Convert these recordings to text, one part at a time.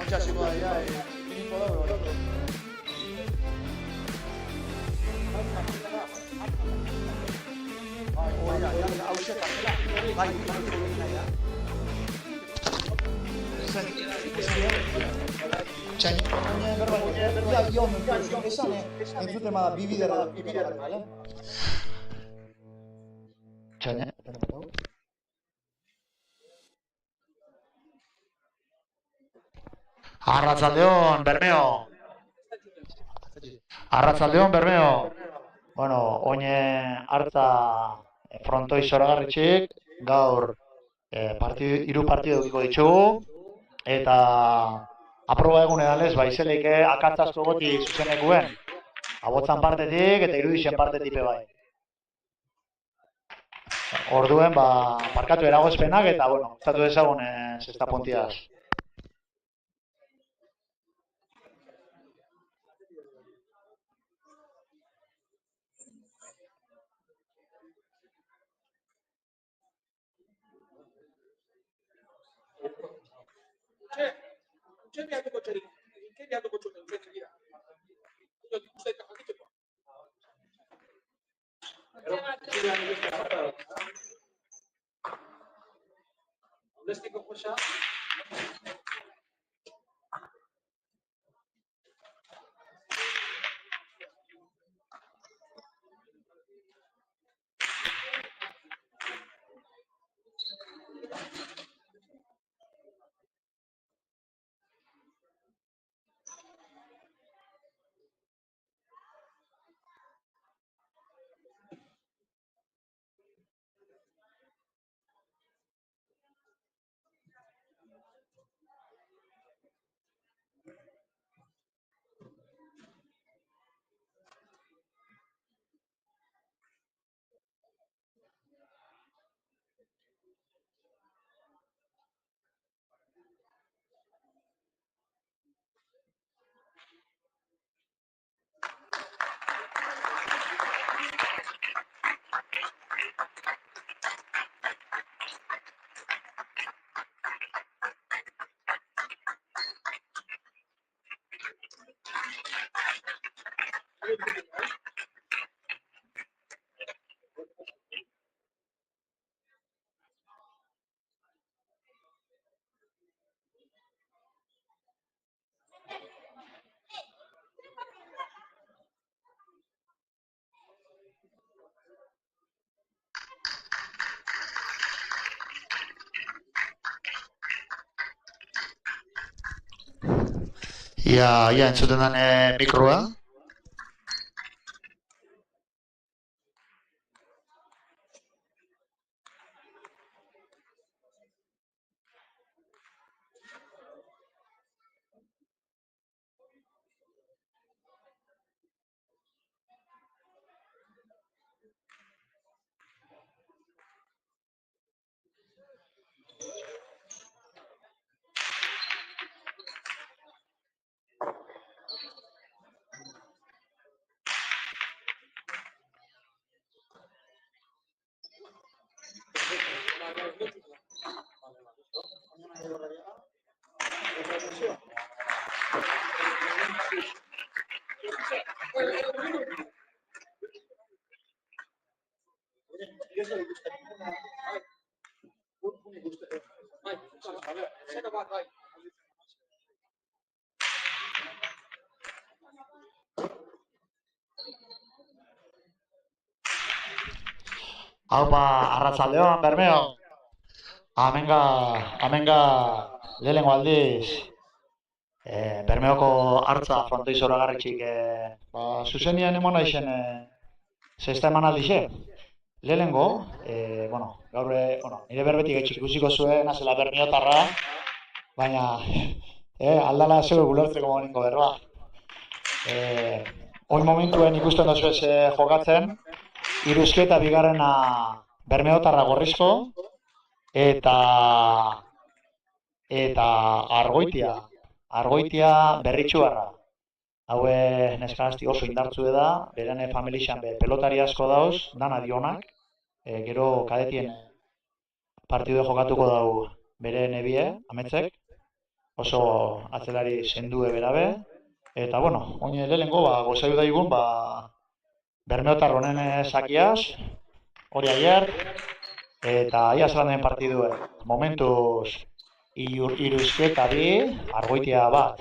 itxasiko da, ja, finiko da, bero. Bai, Arratsaldeon, Bermeo. Arratsaldeon, Bermeo. Bueno, oine hartza frontoi zoragarritxik, gaur hiru partidu edukiko ditugu, eta aproba egun edalez, baizelik akatzazko goti zuzenekuen, abotzan partetik eta irudixen partetik bai. Orduen, parkatu eragozpenak eta, bueno, estatu dezagun sexta pontiaz. Ia entzuten den mikroa. Haupa, arratsaldeon, Bermeo. Amenga lehenengo aldiz Bermeoko hartza frontoi zoragarritxik zuzenian emona izen sexta eman aldixe. Lehenengo, gaur, nire berbetik etxik ikusiko zuen, azela Bermeotarra, baina aldala zeu gulertzeko moninko berba. Oin momentuen ikusten dozu ez jokatzen, iruzketa bigarrena Bermeotarra gorrizko, eta argoitia berritxuarra. Haue neskazti oso indartzu da, beren familixan pelotari asko dauz, dana dionak, gero kadetien partidu jokatuko dau bere nebie, ametzek, oso atzelari sendue berabe, eta bueno, oin lehenengo, gozaiu daigun, Bermeotar honen sakiaz, hori aier, eta ia zelan den partidue, momentuz, iruzketa bi, Argoitia bat.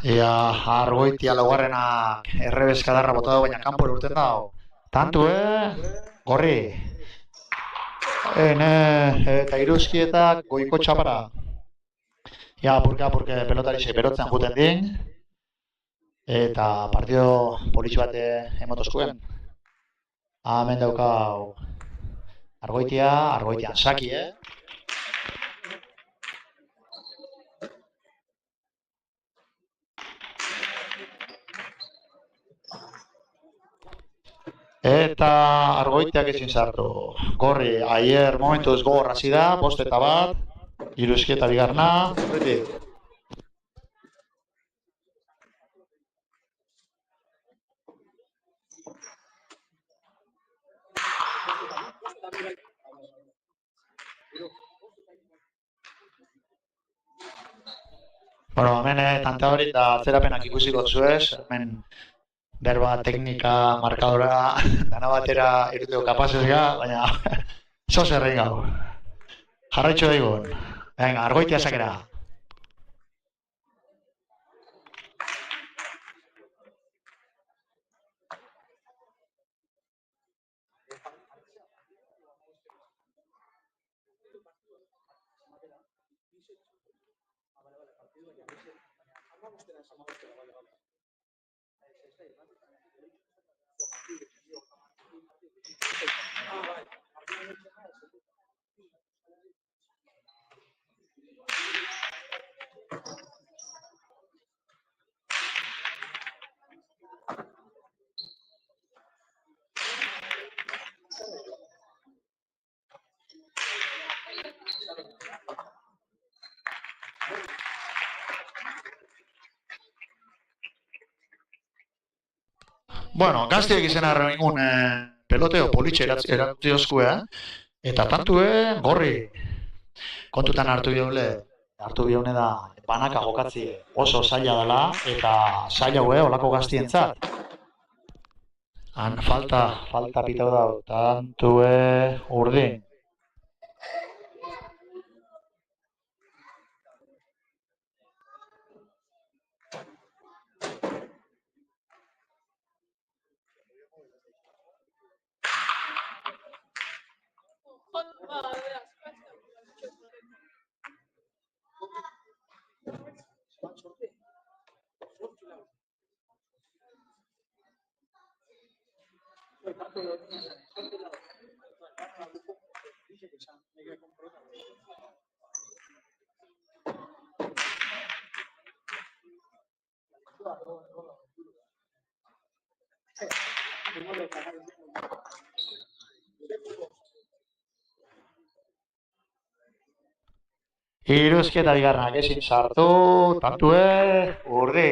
Ia Argoitia laugarrenak errebeskadarra bota dago, baina kanpo urten dago. Tantu, gorri. Eta iruzkietak goiko txapara. Ia, porque pelotari berotzen juten din. Eta partido politxu bat emotoskuen. Hemen daukau Argoitian saki, Eta Argoitiak ezin sartu. Gorri, aier momentuz gogor hasi da, 5-1, iruzkieta bigarna, urretik. Bueno, hemen tanta hori eta atzerapenak ikusiko zuez, hemen berba teknika markadora dana batera iruteko kapazezga, baina zoz errein gau. Jarraitxo daigun. Venga, Argoitia sakera. Bueno, gaztiek izan arrein peloteo politxe erakutzi oskue, eta tantue gorri. Kontutan hartu bihaune da banaka jokatzi oso zaila dela, eta zaila hue olako gaztientzat. Han falta pitau dau, tantue urdin. Iruzketa bigarnak ezin sartu, tantue, urdi.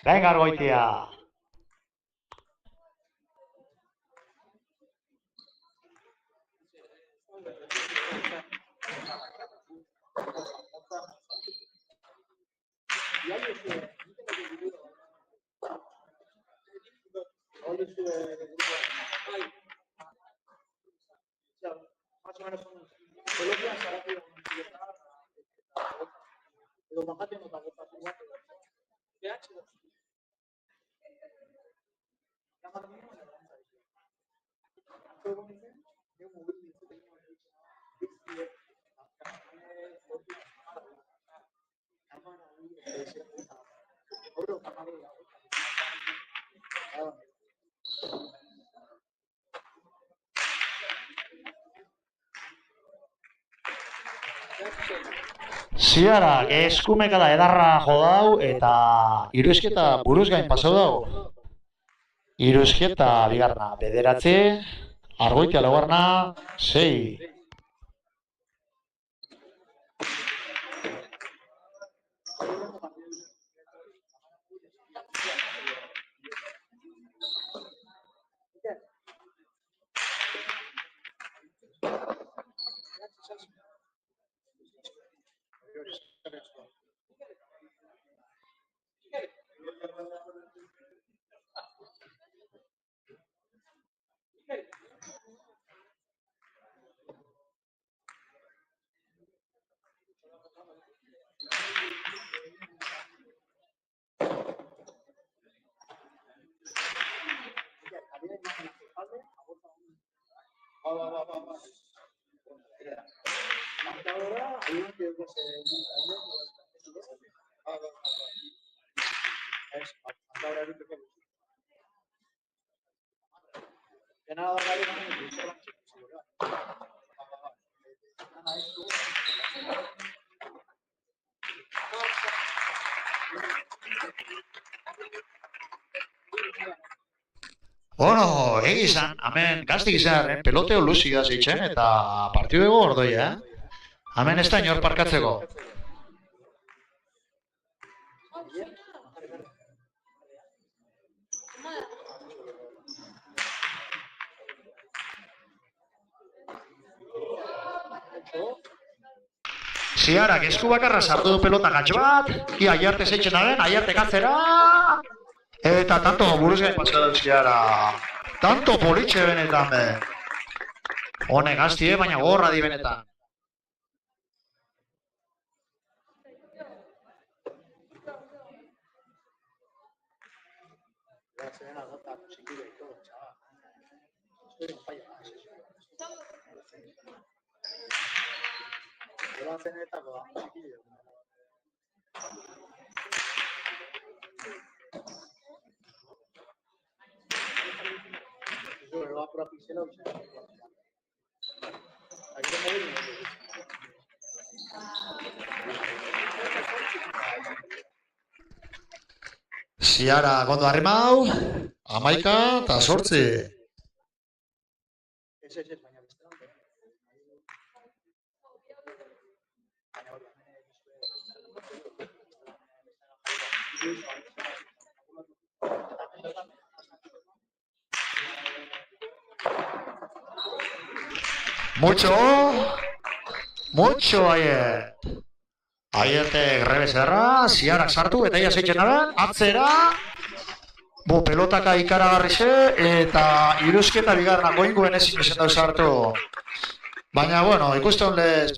Venga, Argoitia. Ziarak eskumekada edarra jo dau eta irusketa buruz gain pasau dau. Irusketa bigarna bederatzi, Argoitia laugarna 6. Bueno, egizan, hemen gaztik izan, peloteo luzi da zeitzen eta partidu ego ordoia, Hemen ez da inor parkatzeko. Ziarak esku bakarra sartu du pelota gatxo bat, ia aiarte zeitzen den, aiarte katzera, eta tanto buruz gain pasatu dut Ziara. Tanto politxe benetan be. Hone gaztie, baina gorra di benetan. Ziara gondo arrimau, 11 eta 8. Mucho aiet. Aietek rebezerra, Ziarak sartu eta ia zeitzen daben, atzera. Pelotaka ikaragarrize eta irusketa bigarna goinguen ezin ezen dauz hartu. Baina, bueno, ikuste honlez.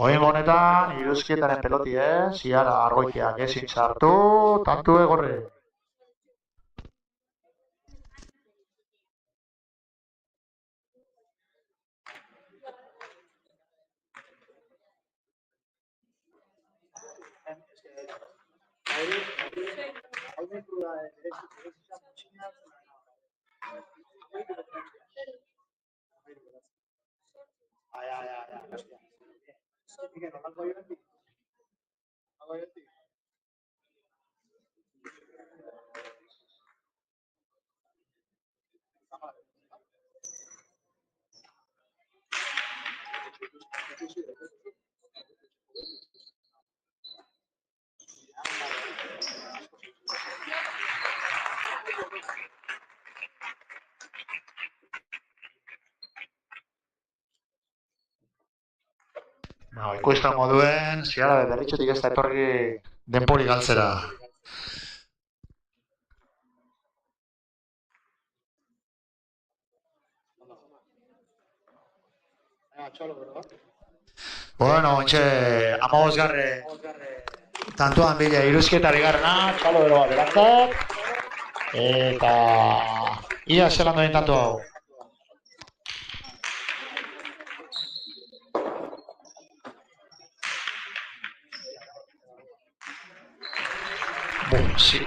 Oin honetan, iruskietaren peloti, Ziara Argoitiak ezin sartu, tantu egorre. Ikusten moduen, Ziara berritxetik ez da etorri denpori galtzera. Bueno, ontxe, 15 Tantuan bila iruzketari garrana, txalo bero bat berantzat. Eta ia zelan duen tantu hau. Sí.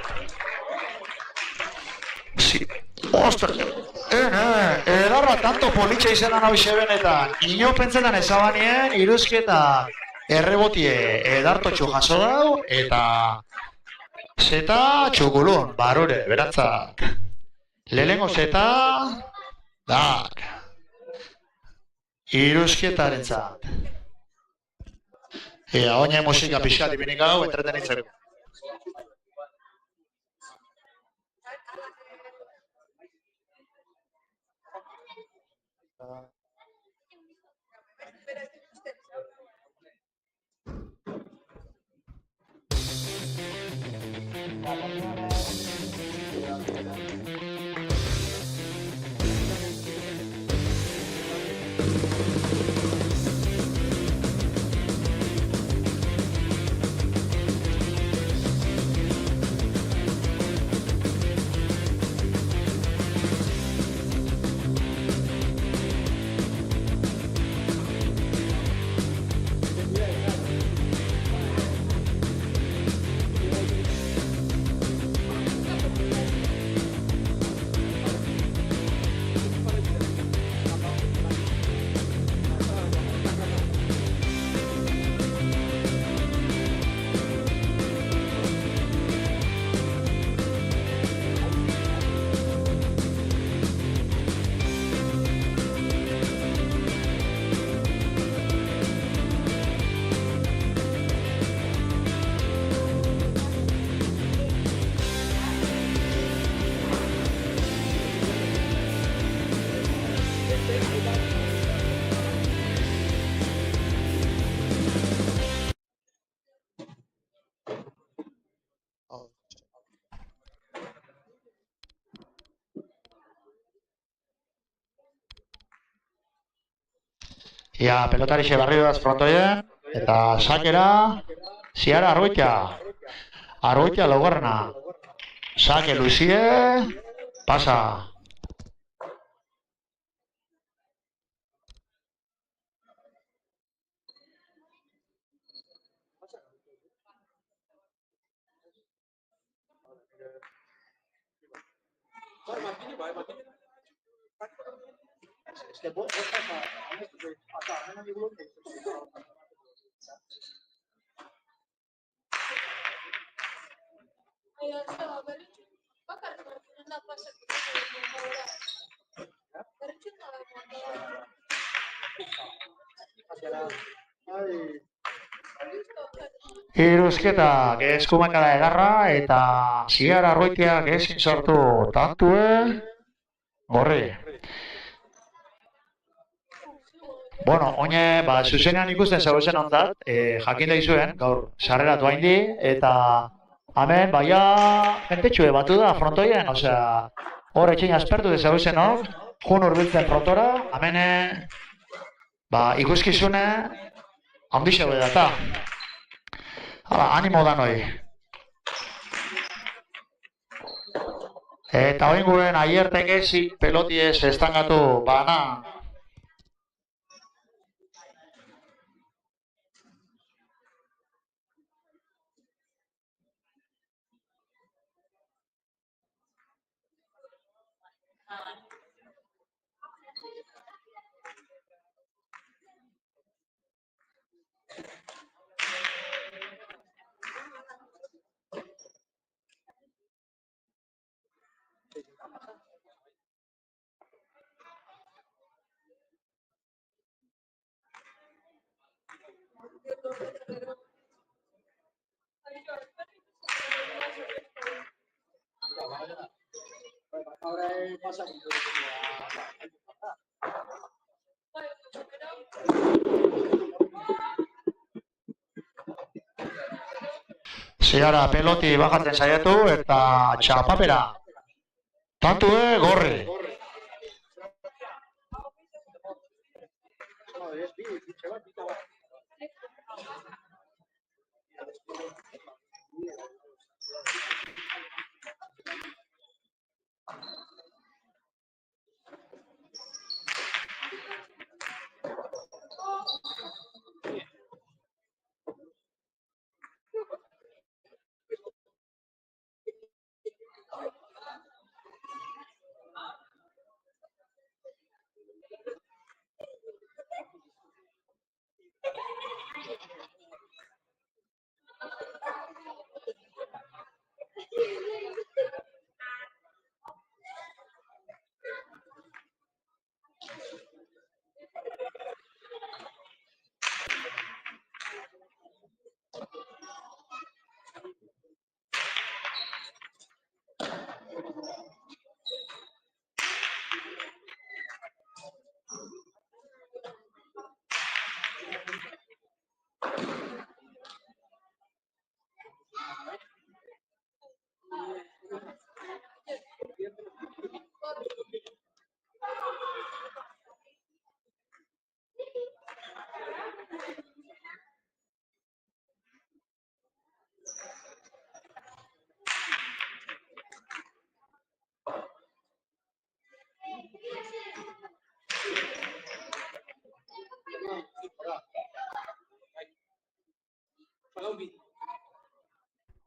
Sí. Ostras, edarra tanto politxa izan hau benetan. Ino pentsetan ezabanien, iruzketa errebotie edartotxu jaso dau, eta zeta txukulun, barure, berantzak. Lehenengo zeta, dak, iruzketaren zat. Ea, oine musika pixkat ipinik hau, entretenitzeko. Ia, pelotarixe barrioaz frontoien, eta sakera, ziara Argoitia. Argoitia laugarrena. Sake Luzie, pasa. Iruzketak eskumakara egarra eta ziara Argoitiak ezin sortu tantue gorri. Bueno, oine, zuzenean ikusten zauzen ondat, jakin daizuen, gaur sarreratu haindi, eta hemen, baia, jentetxue batu da frontoien, osea, hor etxein aspertu dezauzen hor, jun urbiltzen frontora, hemen, ikuskizune, handixeu edata. Hala, animo da noi. Eta hori guren aiertek ezi pelotiez estangatu bana. Ziara peloti bajatzen saiatu eta txapapera. Tantue gorri.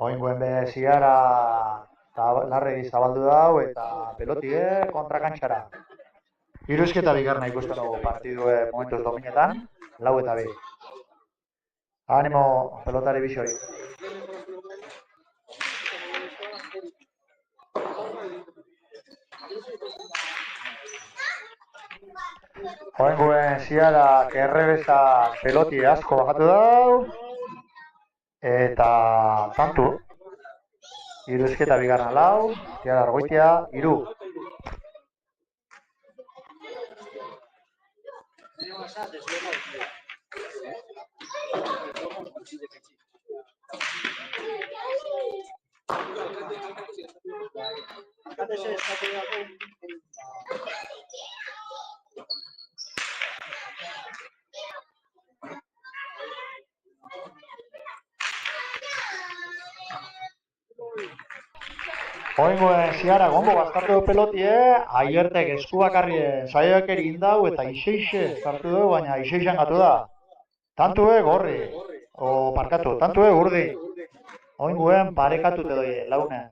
Oinguen be ziara larregi zabaldu dau eta pelotie kontrakantxara. Hirusketa bigarna ikusten dugu partidue momentuz dominetan, lau eta bi. Animo pelotari bisori. Oinguen ziara errebesa peloti asko bajatu dau. Eta tantu. Hirusketa bigarna lau, ziara argoitia, hiru. Oinguen ziara gombo bastartu du pelotie, aiertek eskubakarri saioak egin dau eta iseixe sartu du, baina iseixan gatu da. Tantue gorri, o parkatu, tantue urdi. Oinguen parekatu te doi, laune.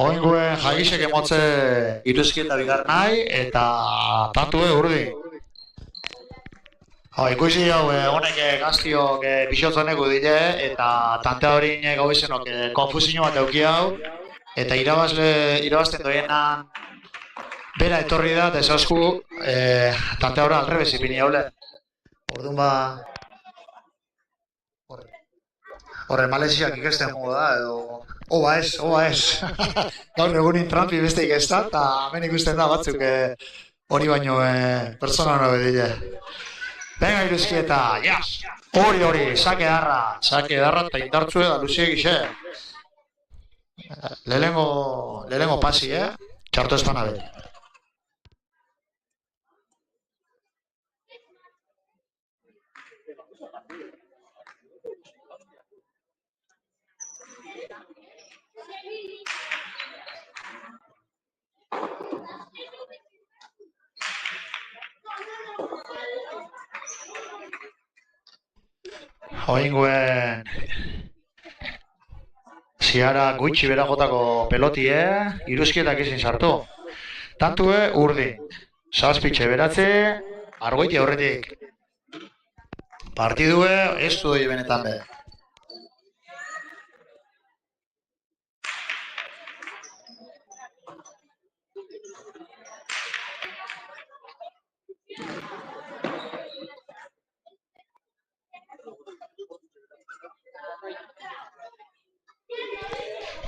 Oinguen jagisek emotze iruzkieta bigar nahi, eta tantu urdin. Ikusi hau, honek gaztiok bixotzonek udile, eta tante hori gau izenok konfusinio bat euki hau, eta irabazten doienan bera etorri da, desasku, tante hori alrebez ipini haule. Orduan ba... Horre, Malesiak ikesten jogo da, edo... Oba ez. Gaur egunin Trumpi besteik ez da, eta hemen ikusten da batzuk hori baino pertsona hona bedile. Venga iruzkieta, jas! Hori, sake darra eta indartzu da luziek ise. Lehengo pasi, txartu espana bet. Oinguen ziara gutxi bera jotako pelotie, iruzkietak izin sartu. Tantue urdin, zazpitxe beratze, argoiti aurretik. Partidue ez du doi benetan be.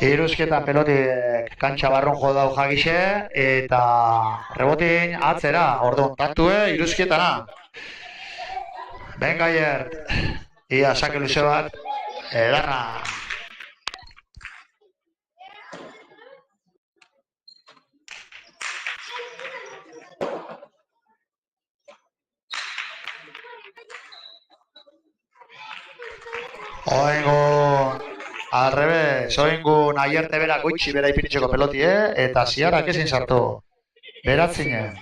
Iruzketa pelotik kantxa barron jo dau jagixe, eta rebotin atzera, orduan, tantue iruzkietana. Venga hier, ia sake luze bat, edarra. Oengun, al revés, oengun aierte bera gutxi bera ipinitzeko peloti, eta ziarak ezin sartu. Beratzinen.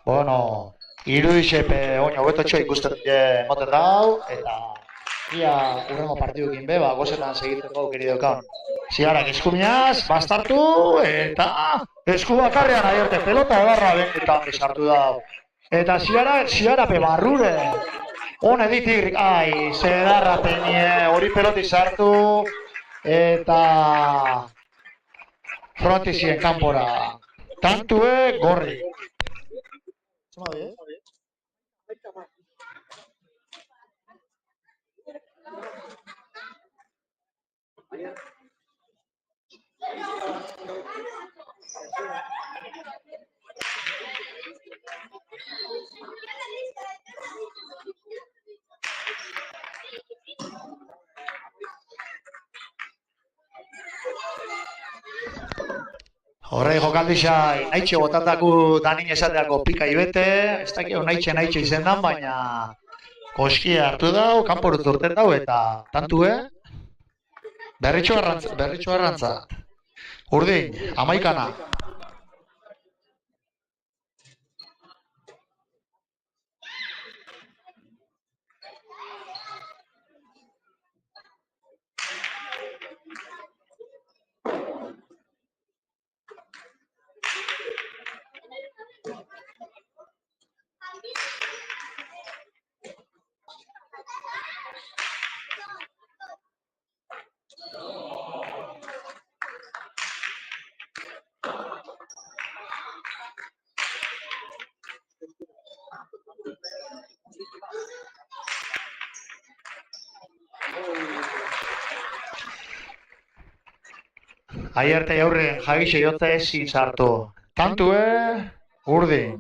Bueno, irudizepe oin hobetotxo ikusten moten dau, eta ia urrengo partidukin be, gozetan segitzeko aukeri daukaun. Ziarak eskuminaz, bastartu, eta esku bakarrean aierte pelota edarra benetan besartu dau. Eta ziarape barrure, hone ditik, zedarra penie, hori peloti sartu, eta frontizien kanpora. Tantue gorri. Horrei jokaldixai, nahitxe botatako danin esateako pika ibete, ez dakio nahitxe izendan, baina koskia hartu dau, kanporut urten dau, eta tantue, berritxo arrantza. Urdin, amaikana. Aierte aurren jagixe jotza ezin sartu. Tantue, urdin.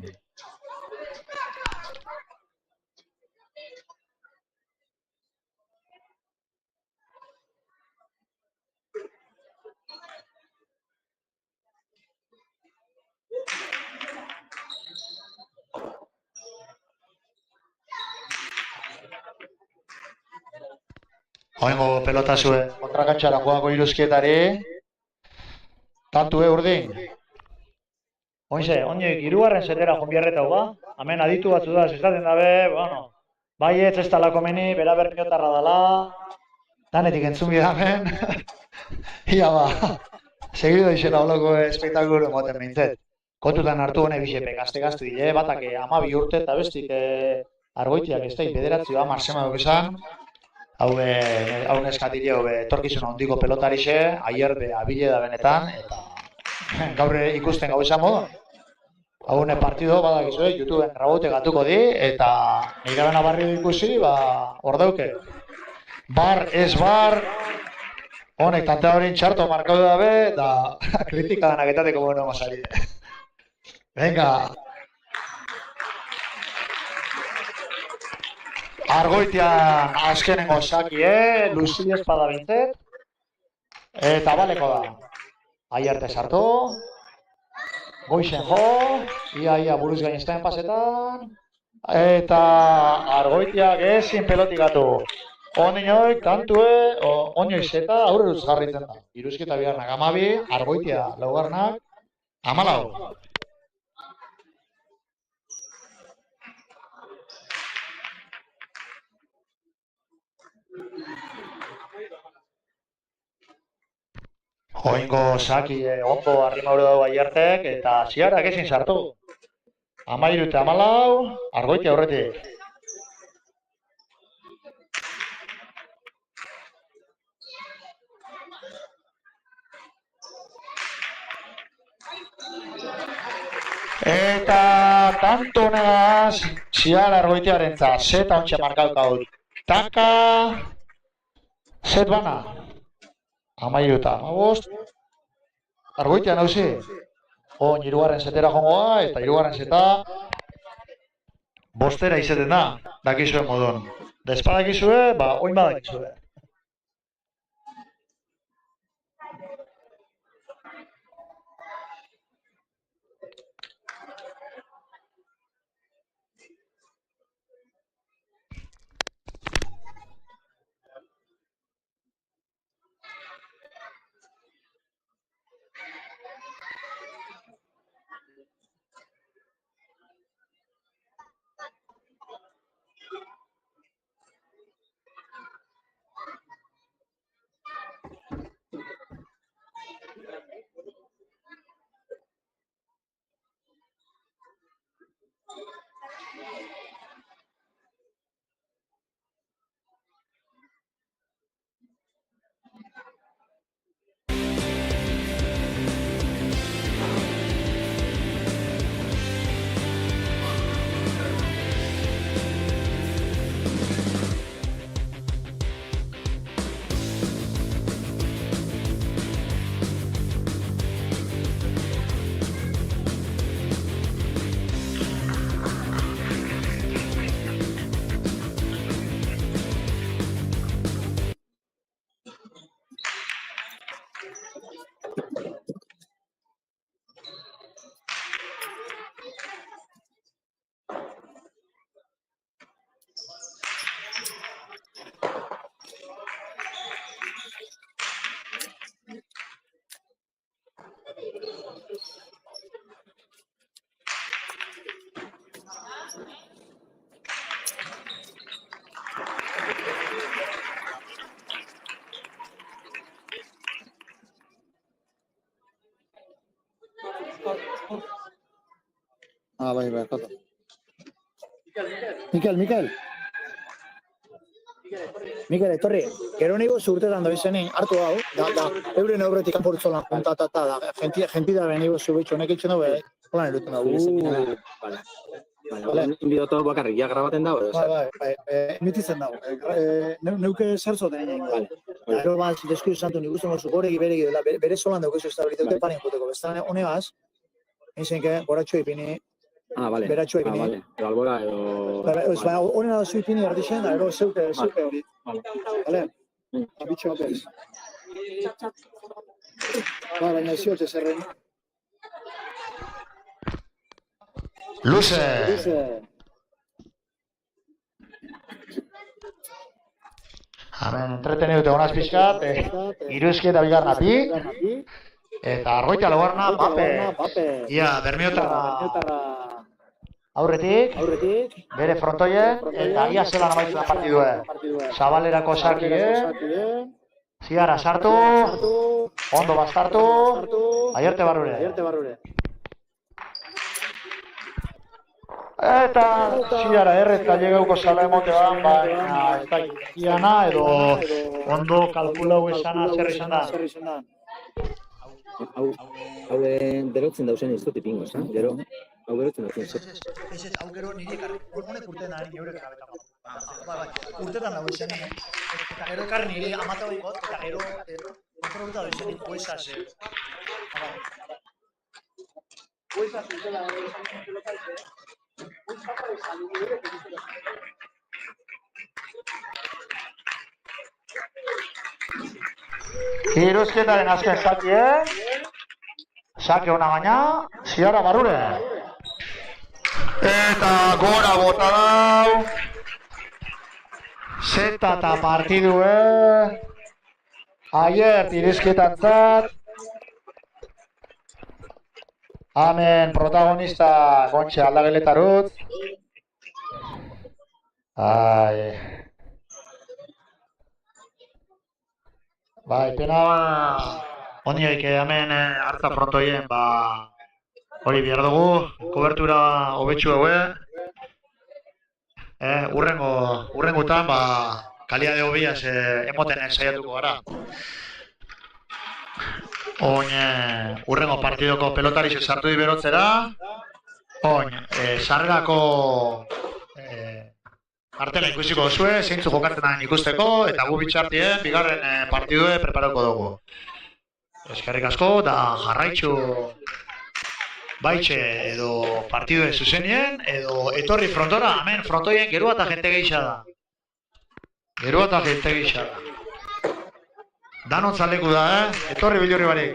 Oingo pelota zuen kontrakatxara joako iruzkietari. Tantue urdin. Oinze, oinek irugarren zetera jonbierretau ba. Hemen aditu batzu da, esaten dabe, bueno, baietz ez talako meni, bera berpiotarra dala. Danetik entzun bidamen. Ia ba, segido izela holoko espektakulu moten bintzet. Kontutan hartu hone bisepek, gazte dile, batak 12 urte eta bestik argoitiak ez da, bederatzi hamar sema duk esan. Hau neskatile, etorkizun handiko pelotarixe, aier be abile da benetan, eta gaur ikusten gau izan modu. Hau partido badakizu, YouTubeen rabote gatuko di, eta nire bena barri ikusi, hor dauke. Bar, ez bar, honek tante horin txarto markau dabe, eta kritika danaketateko bueno masari. Venga! Argoitian azkenengo sakie, Luzi espada bintzet, eta baleko da. Aierte sartu, goizen jo, ia buruz gainezten pasetan, eta Argoitiak ezin pelotikatu. Oninoik, tantue, onioiz eta aurreruz jarritzen da. Iruzketa biharnak 12, Argoitia laugarnak 14. Oingo saki ondo arrimauro dago Aiertek, eta ziarak ezin sartu. 13 eta 14, Argoitia aurretik. Eta tanto negaz, ziar Argoitiaren zeta ontsa markaukau. Taka, zet bana. 13 eta 15, Argoitia nauzi. Oin irugarren zetera jongoa, eta irugarren zeta bostera izeten da, dakizuen modon. Despadakizue, oin badakizue. bai, jota. Mikel. Mikel, etorri. Gero nigo zurtetan da izenin, hartu hau, da, euren aurretik kanportzolan juntatata, da, gentida benigo zubitxo, honek itxen dago, plan eruten dago. Vale. Inbidoto bakarrik, ja grabaten dago, Bai, emititzen dago. Neuke zertzoten egin. Gero bat, desku izantu nik uste mozu, goregi beregi dela, bere solan dago izo estabilitate panin juteko. Bestan, honegaz, nintzen boratxo ipini, vale. beratxo ipini. Vale, edo albora, edo... Honena da zu ipini erdixen, da, ero zeute hori. Vale? Abitxo apes. Baina ziote zerren. Luze! Hemen, entreteni dute honaz pixkat, iruzki eta bigarna bi, eta argoita laugarna bape. Ia, Bermiotarra aurretik, bere frontoien, eta ia zelan amaitzen partidue. Zabalerako sarkien, zigarra sartu, ondo bastartu, aierte barrure. Eta ziara errezka llegeuko zala emote ban, baina ez da ikiana edo ondo kalkulau esana zer izan da. Hau berotzen dauzen ez dut ipingo, esan? Gero, hau berotzen dauzen. Ez, hau gero nire ekarri, honek urtean ari eurek erabetako. Bai, urtetan dago izan, eta gero ekarri nire amata hori eta gero kontroluta dago izan, huesa ze. Huesa zutela, Iruzketaren azken zakie, sake ona baina, ziara barrure. Eta gora bota dau, zeta eta partidue, aiert iruzketan zat, hemen protagonista Gontxe aldageletarut. Bai, pena honioik hemen hartza frontoien, hori behar dugu, kobertura hobetxu haue. Urrengutan, kaliade hobiaz emoten saiatuko gara. Oin, urrengo partidoko pelotari sartu diberotzera. Oin, sargako artela ikusiko duzue, zeintzu jokatzen den ikusteko, eta gu bitxartien, bigarren partidue preparauko dugu. Eskerrik asko, da jarraitxu baitxe edo partidue zuzenien, edo etorri frontora, hemen frontoien gerua eta jente gehiago da. Danon zaleku da, etorri bilurri barik.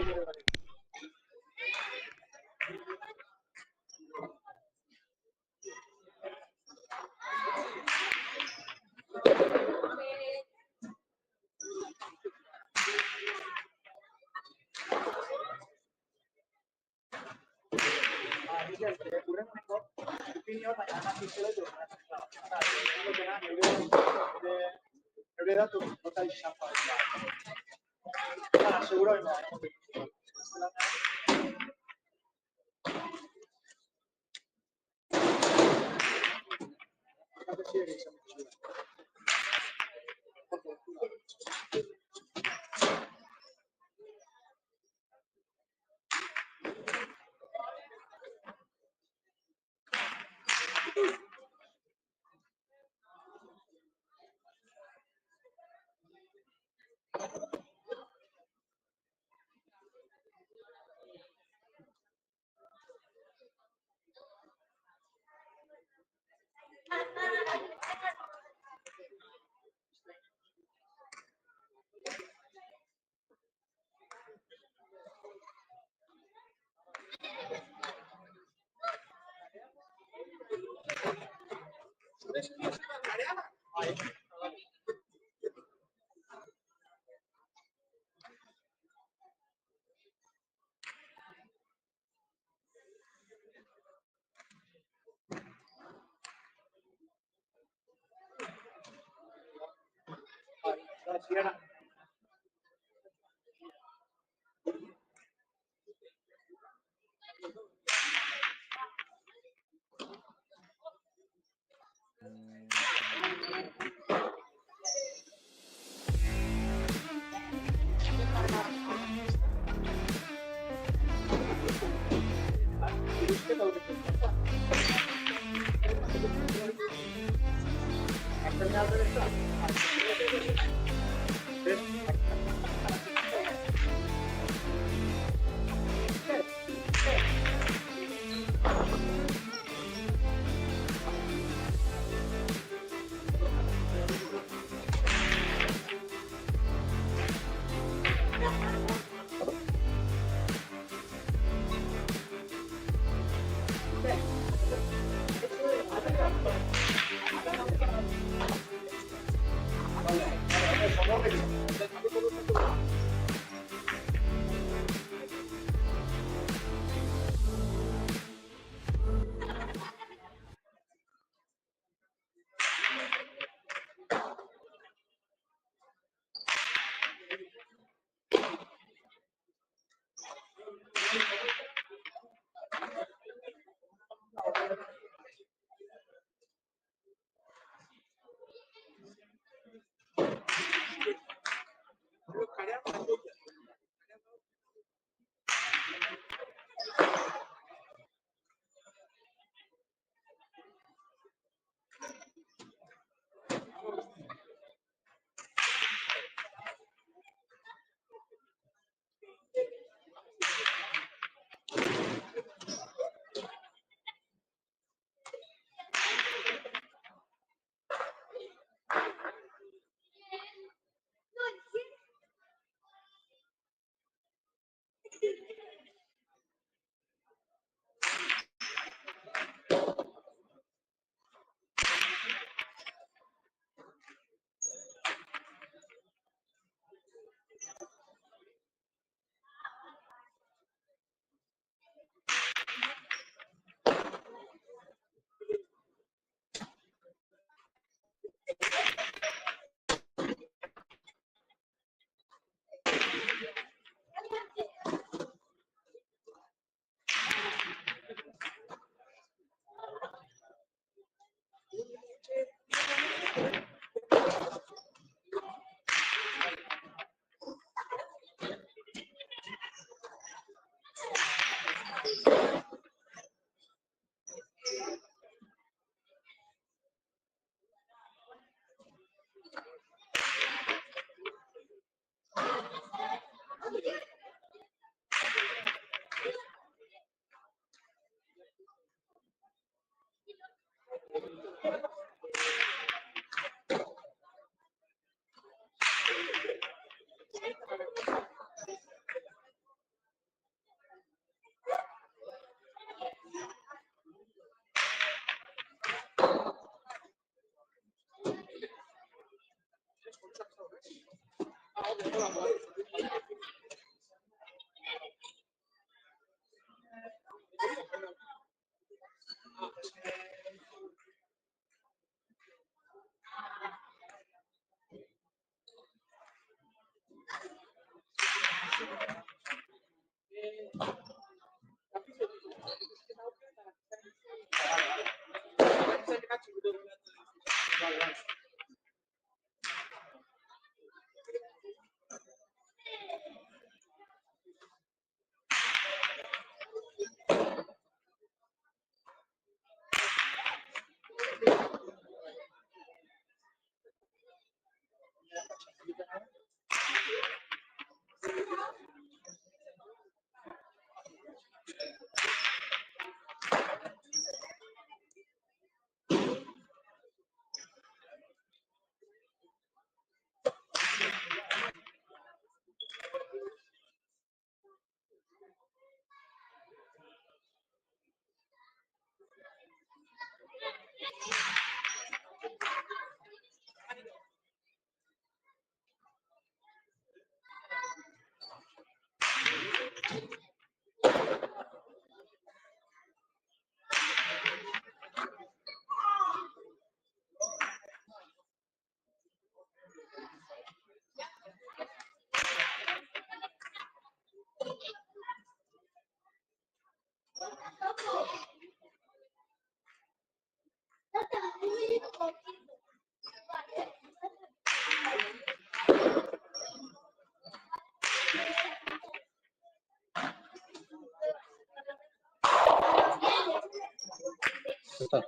Está,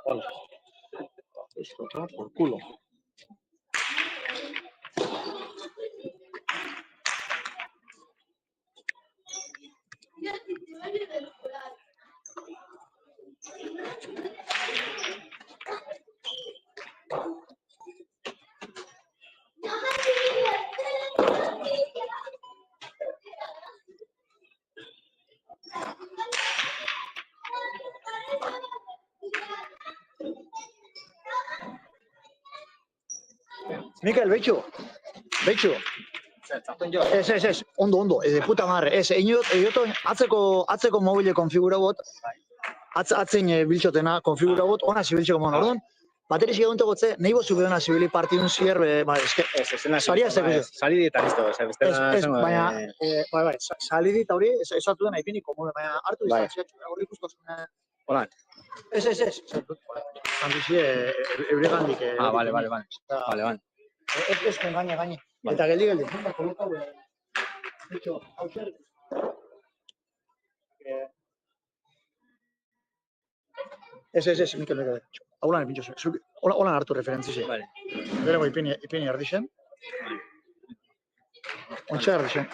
vale. Esto está por culo. Mikel, beitxu. Ez, ondo, puta madre. Ez, eioto atzeko mobile konfigura bot, atzen biltxotena konfigura bot, ona zibiltzeko mon, orduan, bateri ziga dunte gotze, nahi bozu behona zibili partidun zier, saria ez dago. Salidi eta listo, Baina, salidi eta hori, esatu den aipini komode, baina hartu izan, hori ikusko zuen. Hola. Ez. Santuzie, euregandik. Vale. Ez gaine. Eta geldi. Ez, Mikel. Haulan epintxo zuen. Holan hartu referentzize. Vale. Berego ipini ardixen. Ontsa ardixen.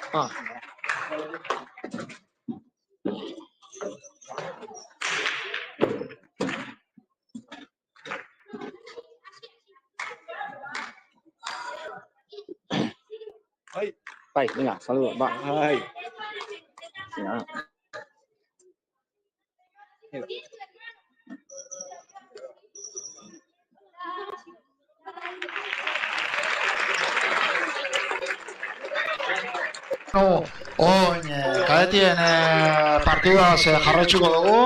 Bai, venga, saludo. Bai. Venga. Oin, kadetien partidua jarraitzuko dugu.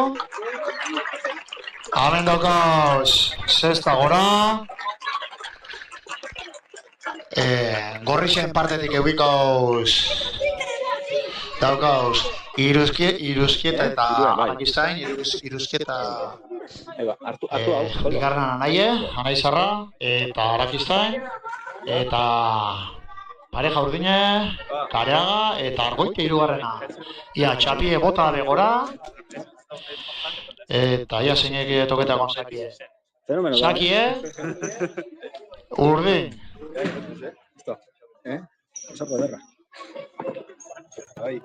Hemen daukauz sexta gora. Gorrixen partetik eubikauz daukauz iruzkieta eta Arakistain, iruzkieta bigarren Anaizarra eta Arakistain eta pareja urdine, Kareaga eta Argoite hirugarrena. Ia txapie bota begora eta ia zeinek toketako sakie. Sakie urdin. Esto, esa poderra. Ahí.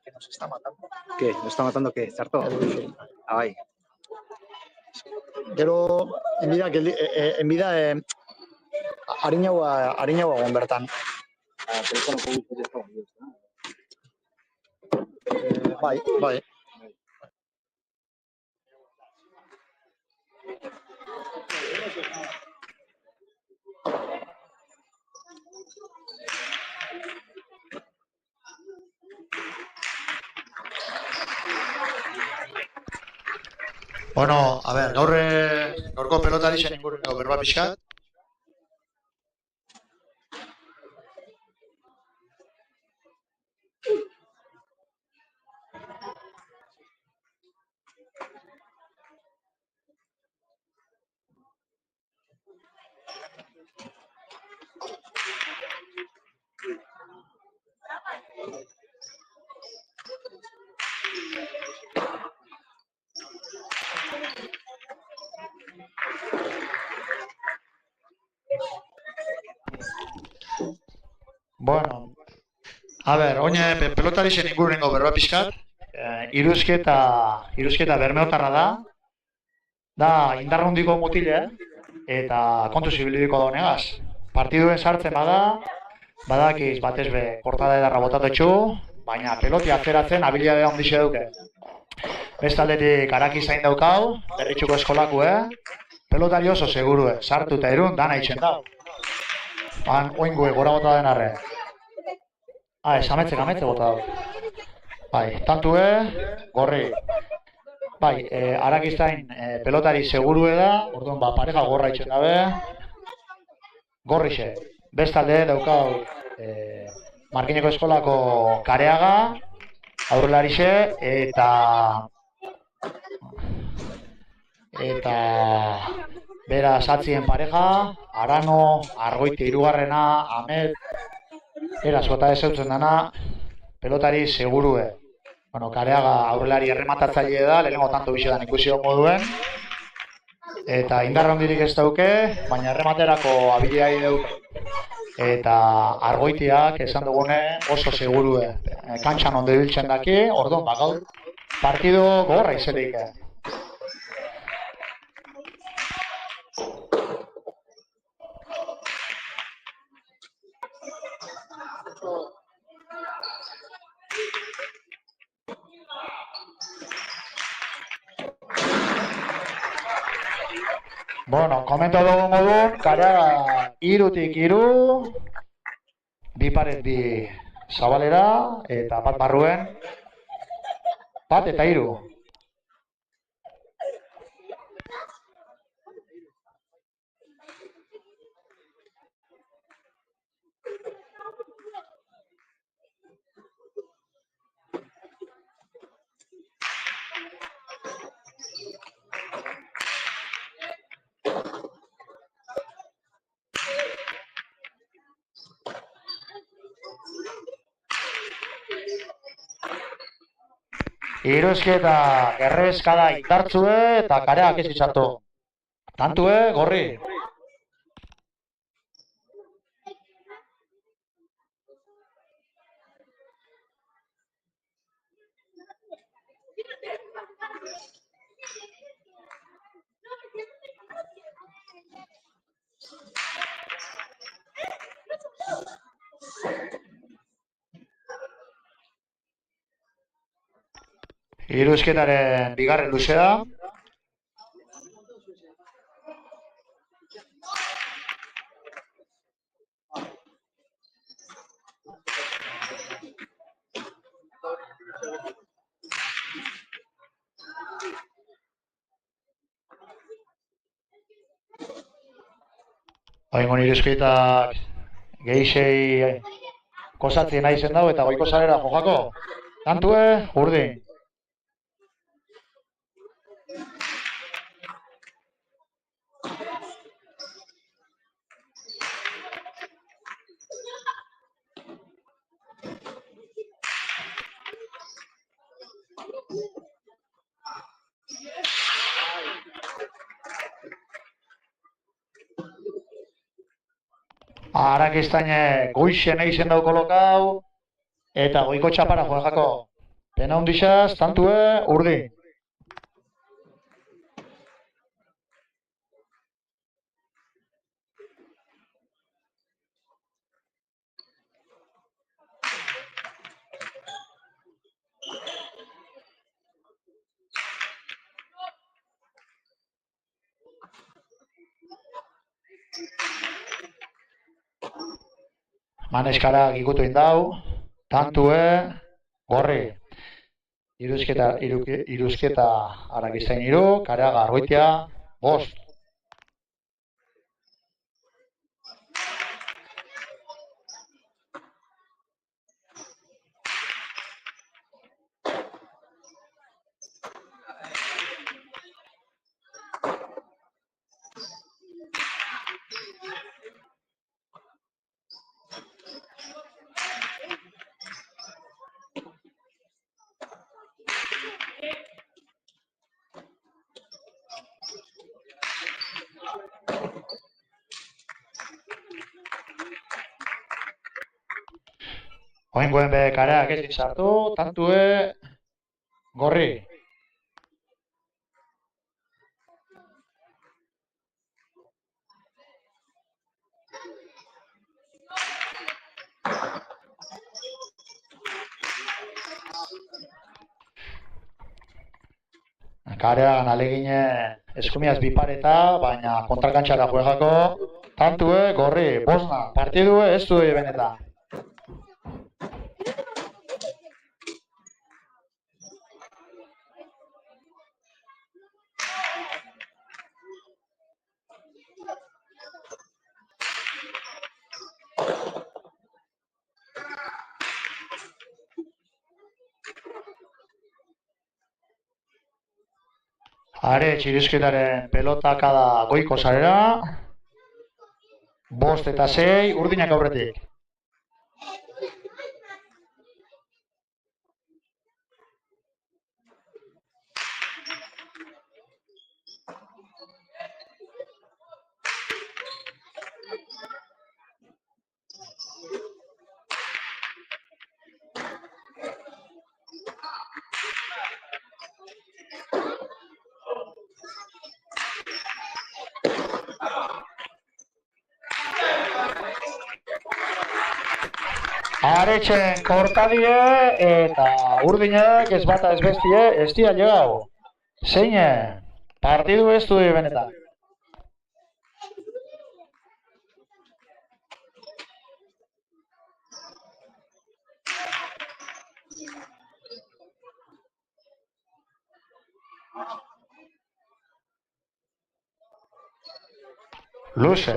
Que nos está matando. ¿Qué? ¿Nos está matando qué? ¿Zarto? Ahí. Gero, enbida, harinaua egon bertan. Bai. Bueno, a ver, gaurko pelotari zen inguruneko berba pixkat. Bueno, a ver, oine pelotari zen inguruneko berba pixkat. Iruzketa bermeotarra da indarrundiko mutile, eta kontu zibilidiko da honegaz. Partiduen sartzen badakiz batez be, kortada edarra botatetxu, baina peloti atzeratzen habilidadea ondixe duke. Bestaldetik Arakizain daukau, berritxuko eskolako, pelotari oso segurue, sartu eta irun, dana itxen dau. Oingue, gora bota den arre. Ametze bota dau. Bai, tantue, gorri. Bai, Arakizain pelotari segurue da, orduan pareja gorra itxen dabe. Gorrixe, bestalde daukau Markineko eskolako Kareaga, aurrelarixe, eta bera satzien pareja, Arano, Argoite hirugarrena, Amet, erazkota ezautzen dana, pelotari segurue. Bueno, Kareaga aurrelari errematatzaile da, lehenengo tanto bisetan ikusi moduen. Eta indarra hondirik ez dauke, baina errematerako habilidadi dauke. Eta Argoitiak esan dugune oso segurue. Kantxan ondo ibiltzen daki, orduan gaur partido gogorra izelik. Bueno, komento dugu modun, Karea 3-3, bi paret bi zabalera, eta bat barruen, bat eta 3. Iruzketa errebeskada indartzue eta Kareak ez izartu. Tantue, gorri. Iruzketaren bigarren luzea. Oingon iruzketak gehixei kosatzen nahi zen dago eta goiko salera jokako. Tantue, urdin. Arakistaine goixen eizen dau kolokau, eta goiko txapara joakako. Pena hundixaz, tantue, urdin. Maneskarak ikutu indau, tantue, gorri. Iruzketa Arakistain 3, Kareaga Argoitia, 5. Oingoen be Kareak ez sartu, tantue, gorri. Kareagan alegine eskumiaz bipareta, baina kontrakantxara juegako, tantue, gorri, 5. Partidue ez du benetan. Are txiruzketaren pelotakada goiko sarera. 5 eta 6, urdinak aurretik. Aretxen kortadie eta urdinak ez bata ez bestie ez dia llegau. Zeine, partidu ez du benetan. Luze.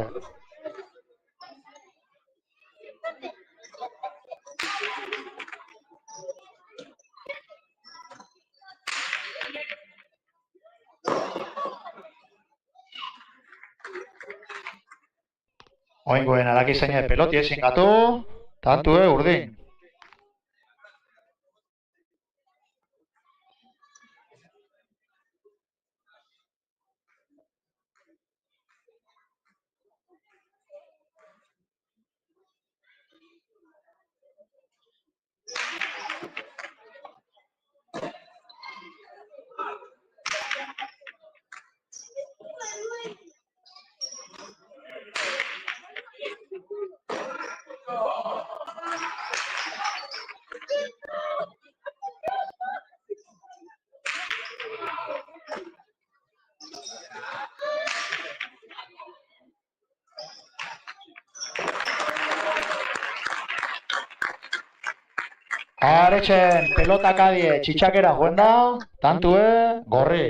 Oingoen alakizaine peloti ezin gatu, tantue urdin. Aretxen pelotak adie txitxakera joen da, tantue gorri.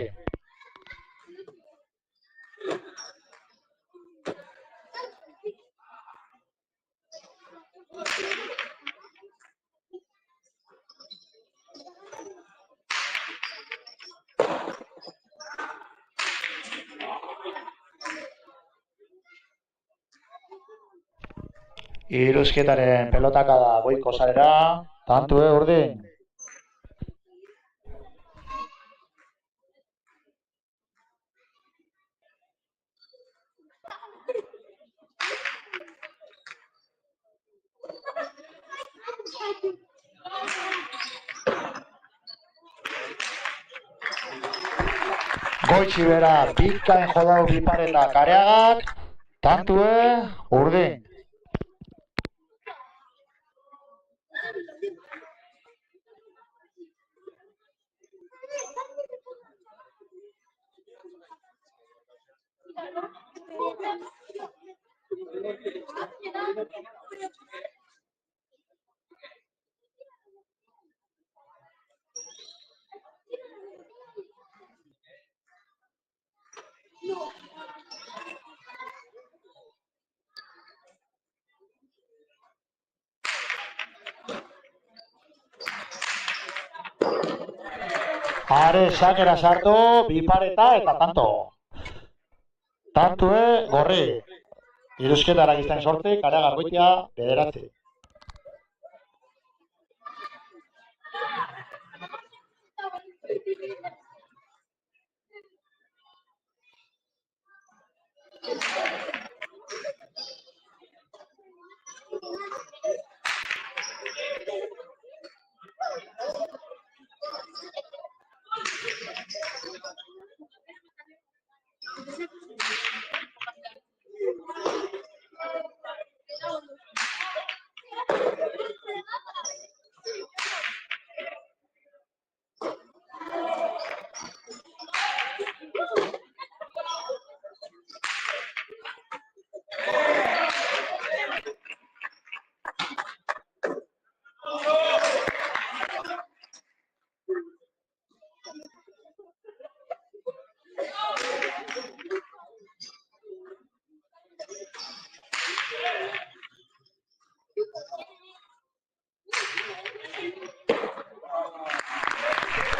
Iruzketaren pelotaka da goiko zarera, tantue urdin. Goitxi bera, bikain jodau bipareta kareagak, tantue urdin. Are sakera sartu, bipareta eta tanto. Tantue gorri. Iruzketarak izten sorti, kareaga goitia bederatzi.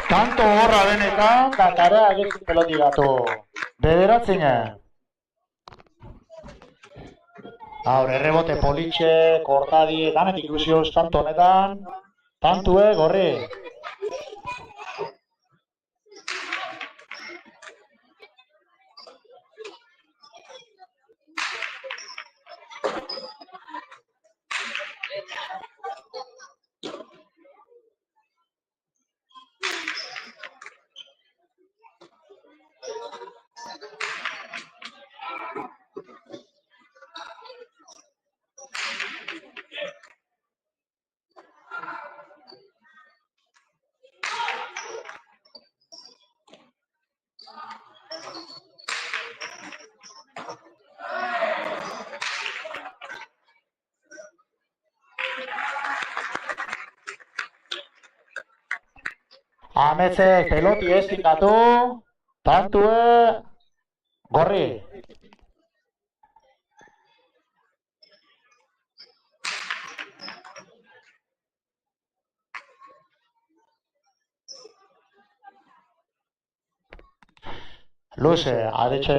Tanto horra denetan, da karea egizu peloti gatu. Bederatzine. Haur, errebote politxe, kortadi, danetik ilusioz tanto honetan, tantue gorri. Ametzek peloti ez tikatu, tantue, gorri. Luze, aretxe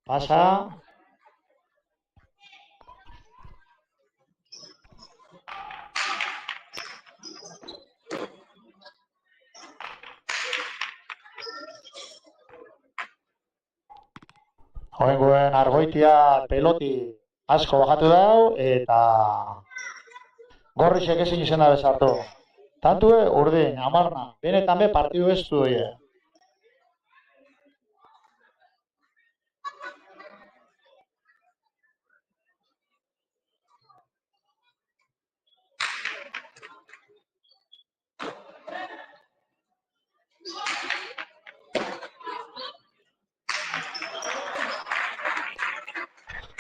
pasa. Hoengoen argoitia peloti asko bajatu dau eta gorrixek ezin izena bezartu. Tantue urdin, amarna, benetan be partidu ez du doie.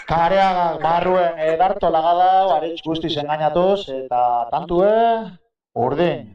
Kareagak barruen edarto lagadau, aretz guztiz engainatuz, eta tantue, urdin.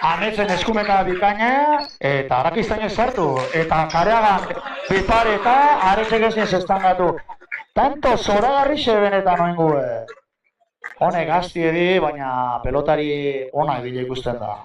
Ametzen eskumeka bikaina eta arakiztainek sartu eta kareagan bipare eta aretzek ezin zestangatu. Tanto zoragarri benetan oingue. Honek gazti edi, baina pelotari ona ebile ikusten da.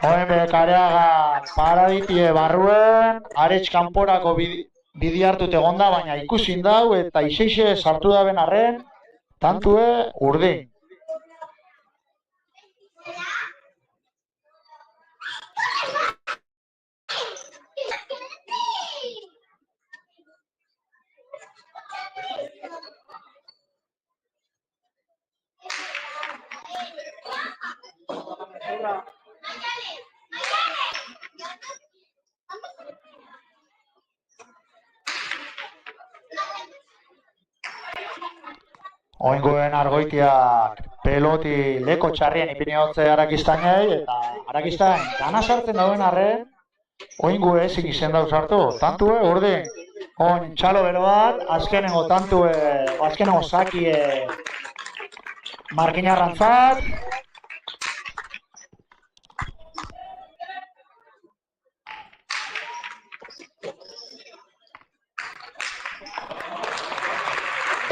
Hoen kareaga paraditie barruen, aretz kanporako bidi hartut egonda, baina ikusin dau eta iseixe sartu daben arren, tantue urdin. Oingoen argoitiak peloti leko txarrien ipiniotze arakiztainei eta arakiztain gana sartzen dauen arren oingo ezin izen dauz hartu, tantue urdin. Oin txalo bero bat, azkenengo tantue, azkenengo sakie markinarrantzat.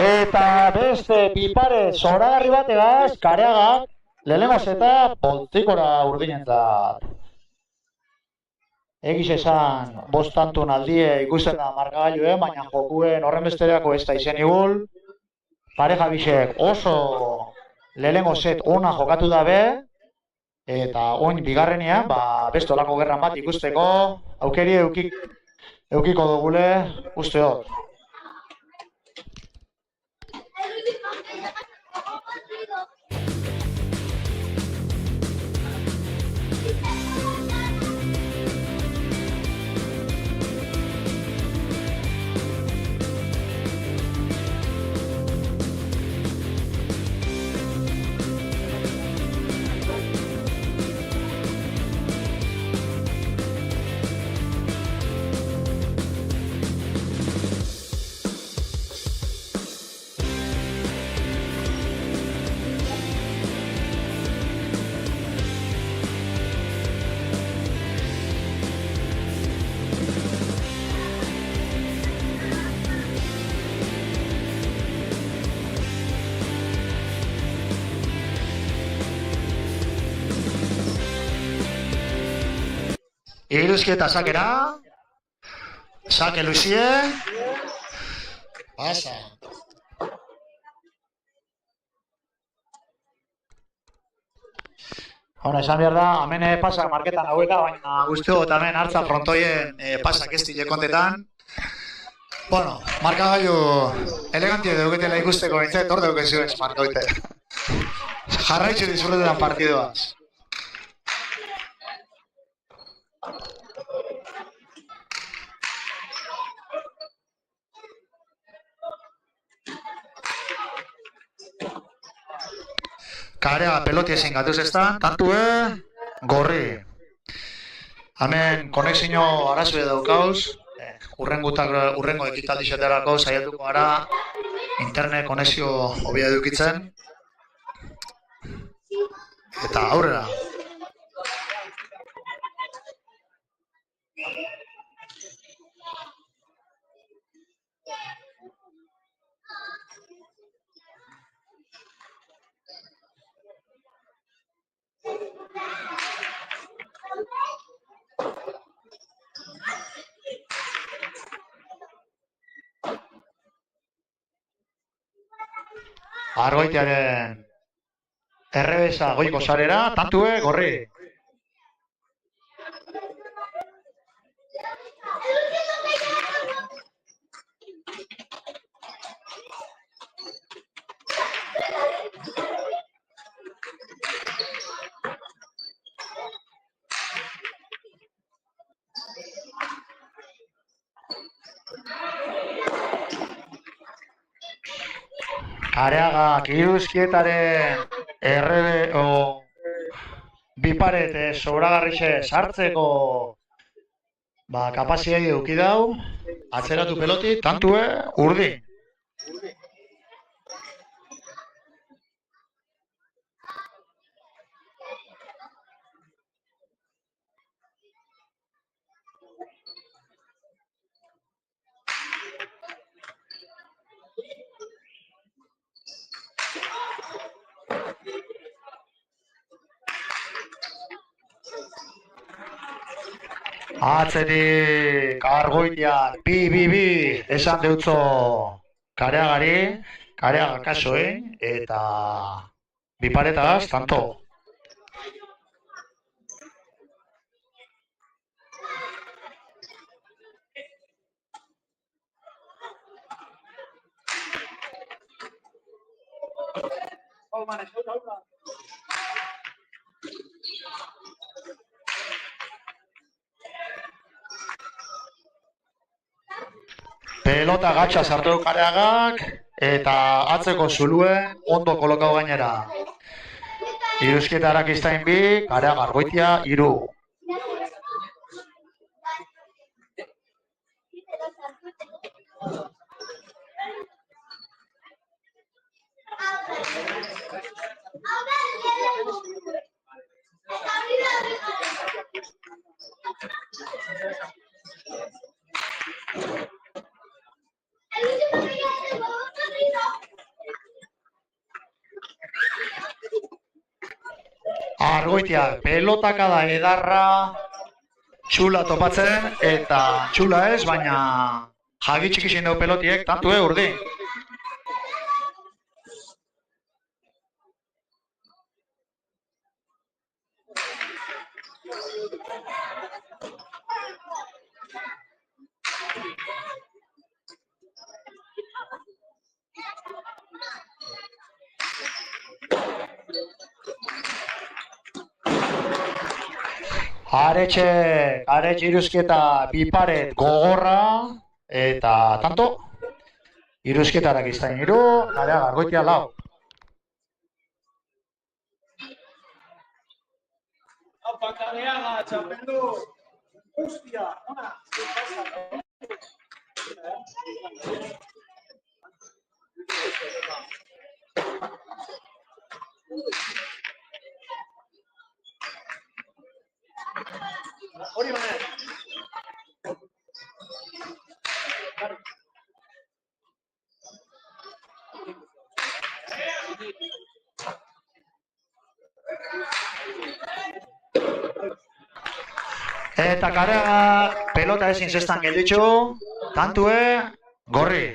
Eta beste pipare zoragarri bategaz, kareagak, lehenengoz eta poltsikora urdinentzat. Egiz esan, bostantun aldie ikusten da markagailue, baina jokuen horren bestereako ez da izen igul. Pareja bisek oso lehenengo set ona jokatu dabe, eta oin bigarrenean, beste olako gerran bat ikusteko, aukeri eukiko dugule usteot. Iruzkieta sakera. Sake Lucie. Pasa. Hora, esan behar da, hemen pasak marketan hauela, baina guzti dut hemen hartza frontoien pasak ez dile kontetan. Bueno, markagailu elegantia deuketela ikusteko bintzat, hor deukezu ez markoite. Jarraitzu disfrutetan partidoaz. Karea peloti ezin gatuz ez da, tantue, gorri. Hemen konexio arazue daukauz, urrengo ekitaldi xeterako saiatuko gara internet konexio hobia edukitzen. Eta aurrera. Argoitearen errebesa goiko sarera, tantue, gorri. Areagak iruzkietaren biparet sobragarrixe sartzeko kapaziai eduki dau, atzeratu peloti, tantue, urdi. Atzetik Argoitiak bi esan deutzo Kareagari, Kareaga kasoen eta biparetagaz, tanto. Pelota gatsa sartu Kareagak eta atzeko zuluen ondo kolokau gainera. Iruzkieta Arakistain bi, Kareaga Argoitia 3. Argoitiak pelotakada edarra txula topatzen eta txula ez, baina jagitxik izin dugu pelotiek, tantue urdi. Aretxe iruzkieta biparet gogorra eta tanto iruzkieta Arakistain 3, Kareaga Argoitia 4. Apa Kareaga, txapeldu, hostia, ona, hori baina. Eta Kareaga pelota ezin zestan gelditxu, tantue, gorri.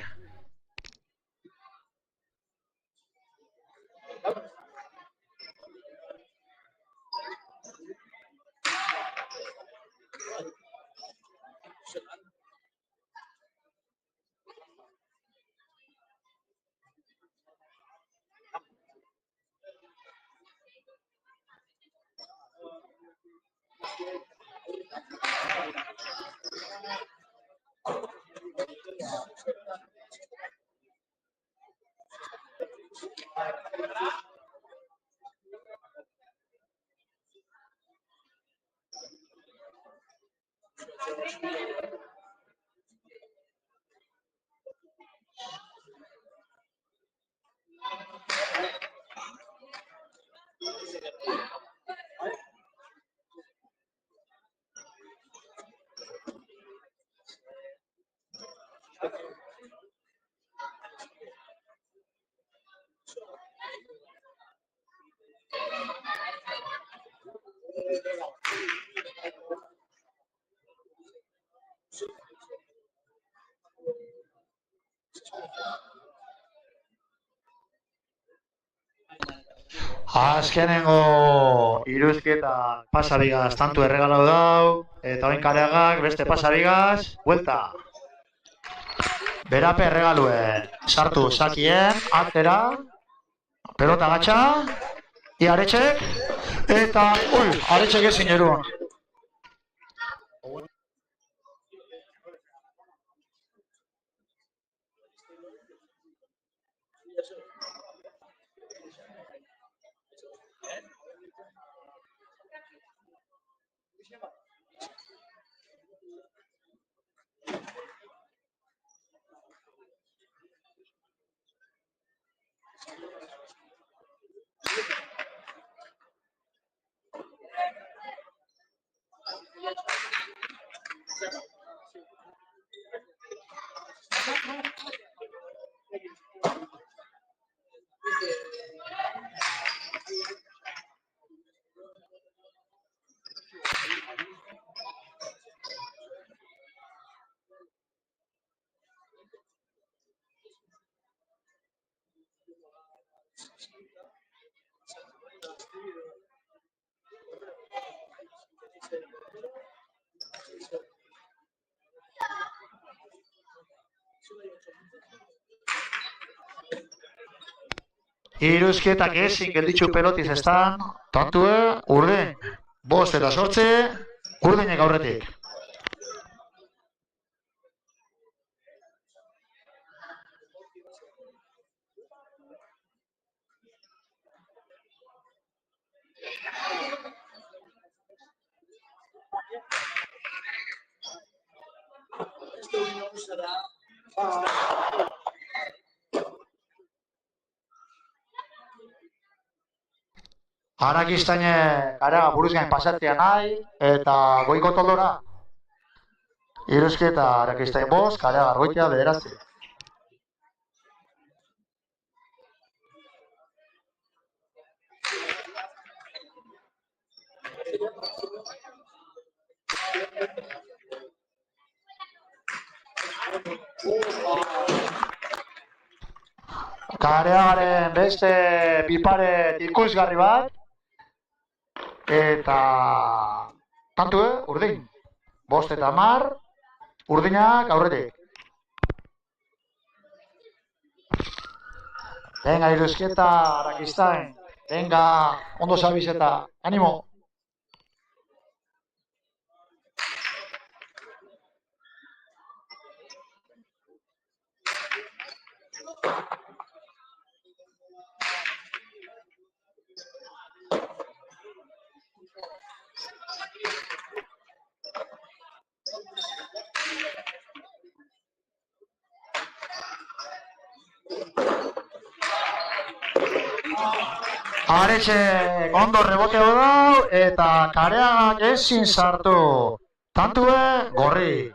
Azkenengo iruzketa pasabigaz tantu erregalau dau, eta oin Kareagak beste pasabigaz, buelta. Berape erregalue, sartu sakien, atera, pelota gatxa, Aretxek, eta, Aretxek ezin eruen. Iruzketak ezin gelditxu pelotiz estan, tantue, urdin, 5 eta 8, urdinek aurretik. Arakistaine Kareaga buruz gain pasatzea nahi, eta goiko toldora. Iruzketa Arakistain 5, Kareaga Argoitia 9. Kareagaren beste pipare ikusgarri bat, eta tantue, urdin. 5 eta 10, urdinak aurretik. Venga, iruzketa Arakistain. Venga, ondo zabizeta. Animo. Aretxek ondo reboteo dau, eta Kareagak ezin sartu. Tantue, gorri.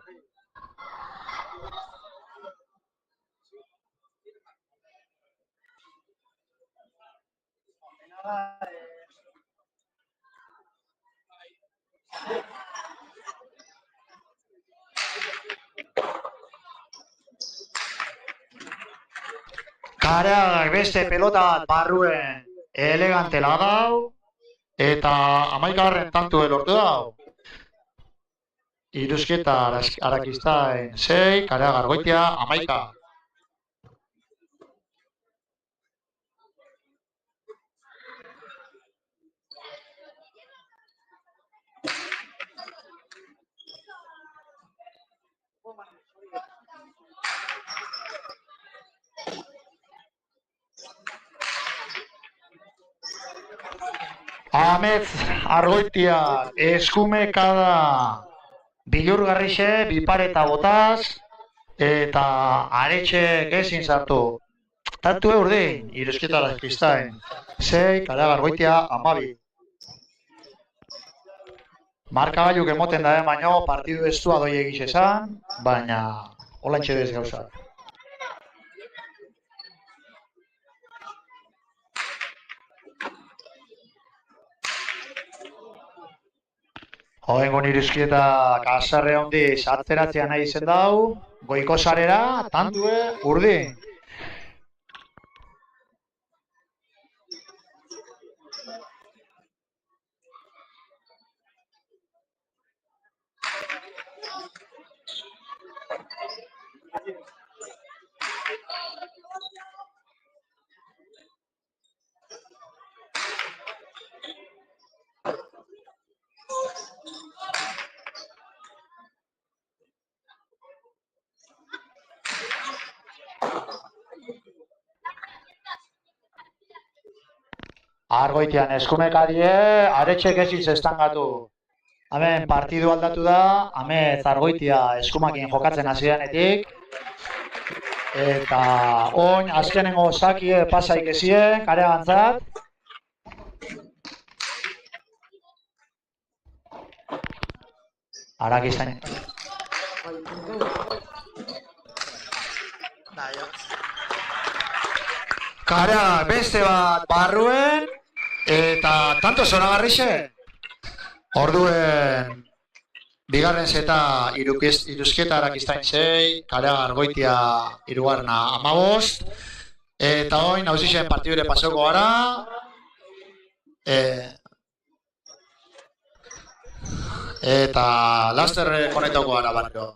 Kareagak beste pelota bat barruen elegantela dau, eta 11. tantu lortu dau. Irusketa Arakistain 6, Kareaga Argoitia 11. Ametz Argoitia eskumekada Bilurgarrixe, bipareta botaz, eta Aretxek ezin sartu. Tantu urdin, Irusketa Arakistain 6, Kareaga Argoitia 12. Markabailuk emoten da, baino partidu estua doi egiz esan, baina hola entxedez gauza. Hoengo Irusketa kasarre handi atzeratzea nahi izen dau, goiko sarera, tantue, urdin. Argoitian eskumekadie, Aretxek eziz estangatu. Hemen partidu aldatu da, Ametz Argoitia eskumakin jokatzen hasidanetik. Eta oin azkenengo sakie pasaik ezien, Kareagantzat. Arakistain. Kareaga beste bat barruen, eta tanto zoragarrixe. Orduen, bigarren zeta Irusketa Arakistain 6, Kareaga Argoitia irugarna 15, eta oin nauzixen partidure pasoko gara. Eta laster konektauko gara barko.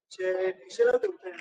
Se pixela duten.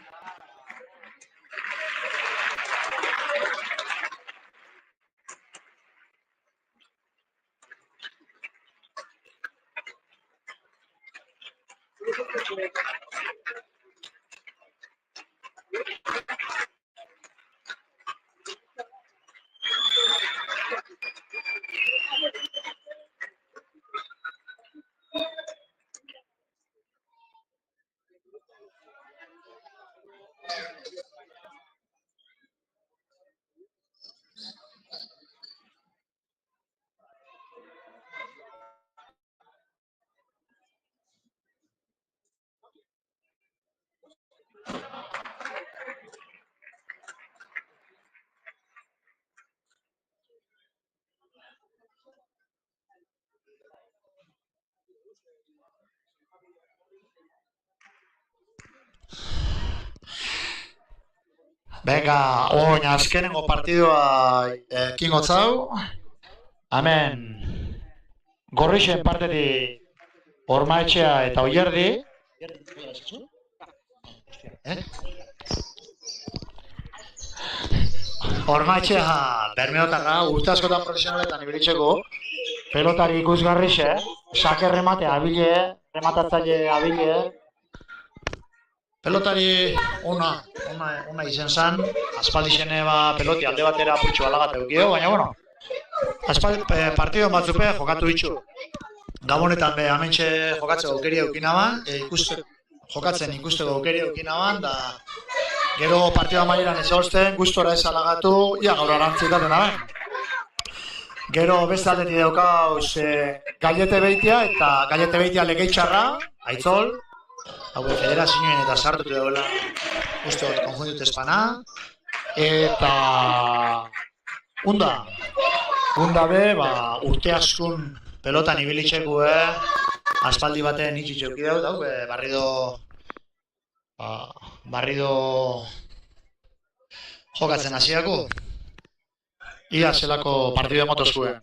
Venga, oin azkenengo partidua ekingo zau. Hemen Gorrixen partetik Ormaetxea eta Oierdi. Ormaetxea Bermeotarra urte askotan profesionaletan ibilitzeko pelotari ikusgarrixe, sake remate abile, rematatzaile abile. Pelotari ona izen zan, aspaldi zene peloti alde batera putxu alagat eukio, baina bueno, partidon batzupe jokatu ditzu. Gabonetan be hementxe jokatzeko aukeri eukinaban, jokatzen ikusteko aukeri eukinaban, da gero partida amaieran ez hausten, gustora ez alagatu, ia gaur arantzitaten da. Gero beste aldetik daukauz Gallete Beitia eta Gallete Beitia Legeitxarra, Aitzol, hau federazioen eta sartutu dagoela uste dut konfundut espana, eta Unda be, urte askun pelotan ibilitzeko aspaldi baten itxitxoki dau, barrido jokatzen hasiako. Ia zelako partidu emoto zuen.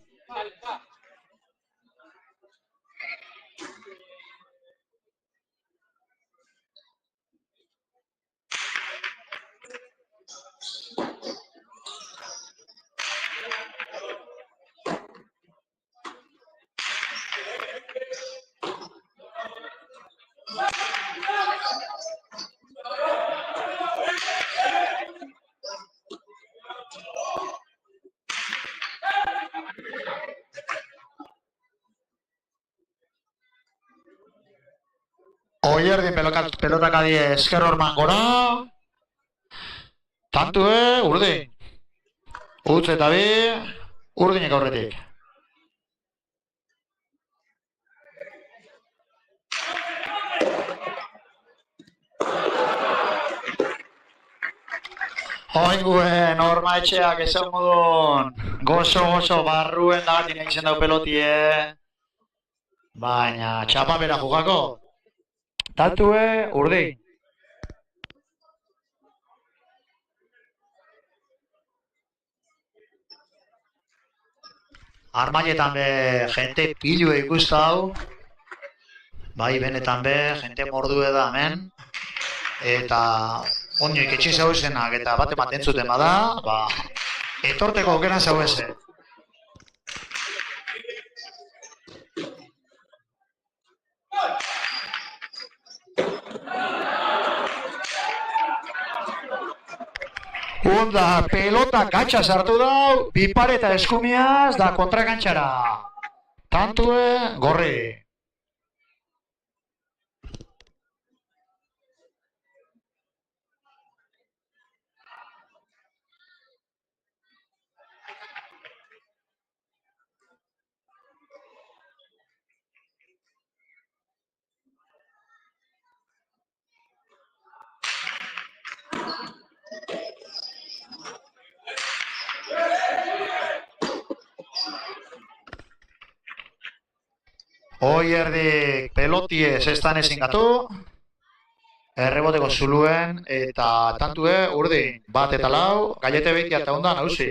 Oierdin pelotak adie esker horman gora. Tantue, urdin. Utz eta bi, urdinek aurretik. Oinguen Ormaetxeak esan modun gozo barruen da bat inekitzen dau pelotie. Baina txapa bera jugako. Tantue, urdin. Armailetan be jente pilu ikusta hau. Bai, benetan be, jente mordue da hemen. Eta onioik etxin zauzenak eta bat ematen zuten bada, etorteko aukeran zauzen. Unda, pelota kantxa sartu dau, bipare eta eskumiaz da kontrakantxara. Tantue, gorri. Oierdik pelotie zestan ezin gatu, erreboteko zuluen eta tantue urdin bat eta lau, Gallete Beitia eta Unda nauzi.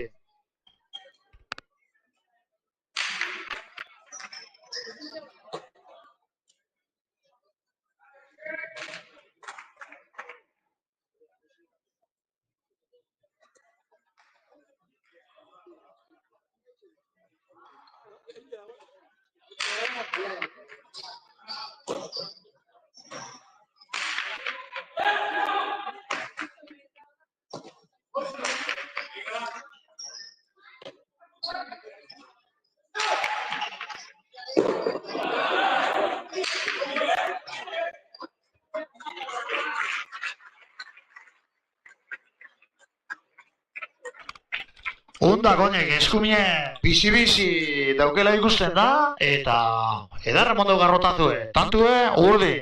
Undak honek eskumine bizi-bizi daukela ikusten da, eta edarra mondo garrotatue, tantue urdi.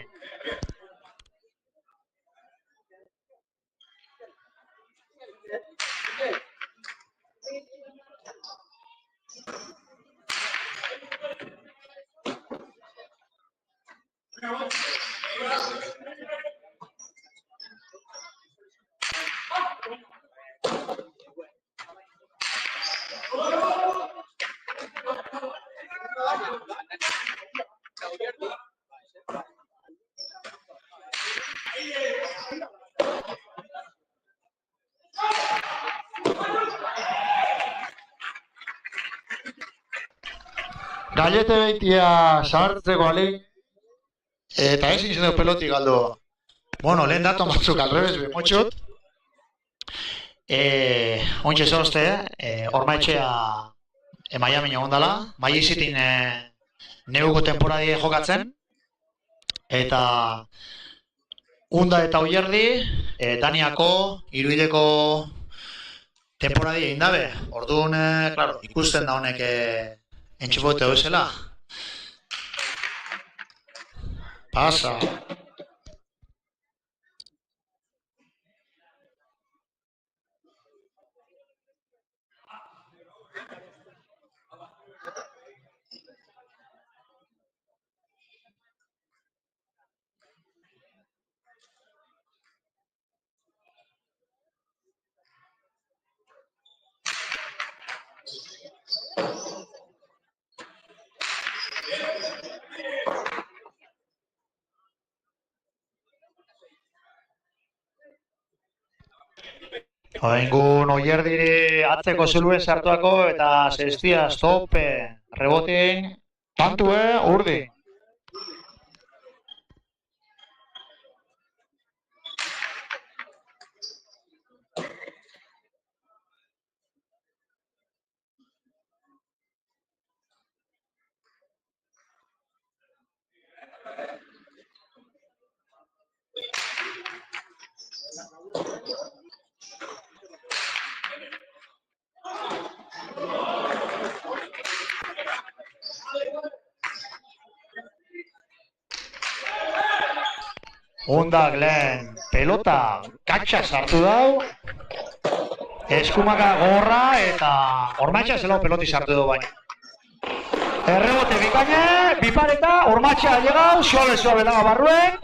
Gallete beitia sartzeko alin, eta ezin izan du peloti galdu. Bueno, lehen dato batzuk alrebez bemotxot. Ointxe zozte, Ormaetxea Miami egondala, bai izitin neuko temporadie jokatzen, eta Unda eta Oierdi, Daniako, Iruideko temporadie indabe. Orduan, claro, ikusten da honek entxupote bezala. Pasa. Oengun Oierdiri atzeko zelue sartuako eta zestia stope rebotin tantue urdi. Undak lehen pelota katxa sartu dau, eskumaka gorra eta Ormaetxea zelo peloti sartu du baina. Errebote bikaine, bipareta, Ormaetxea llegau, suave dago barruen,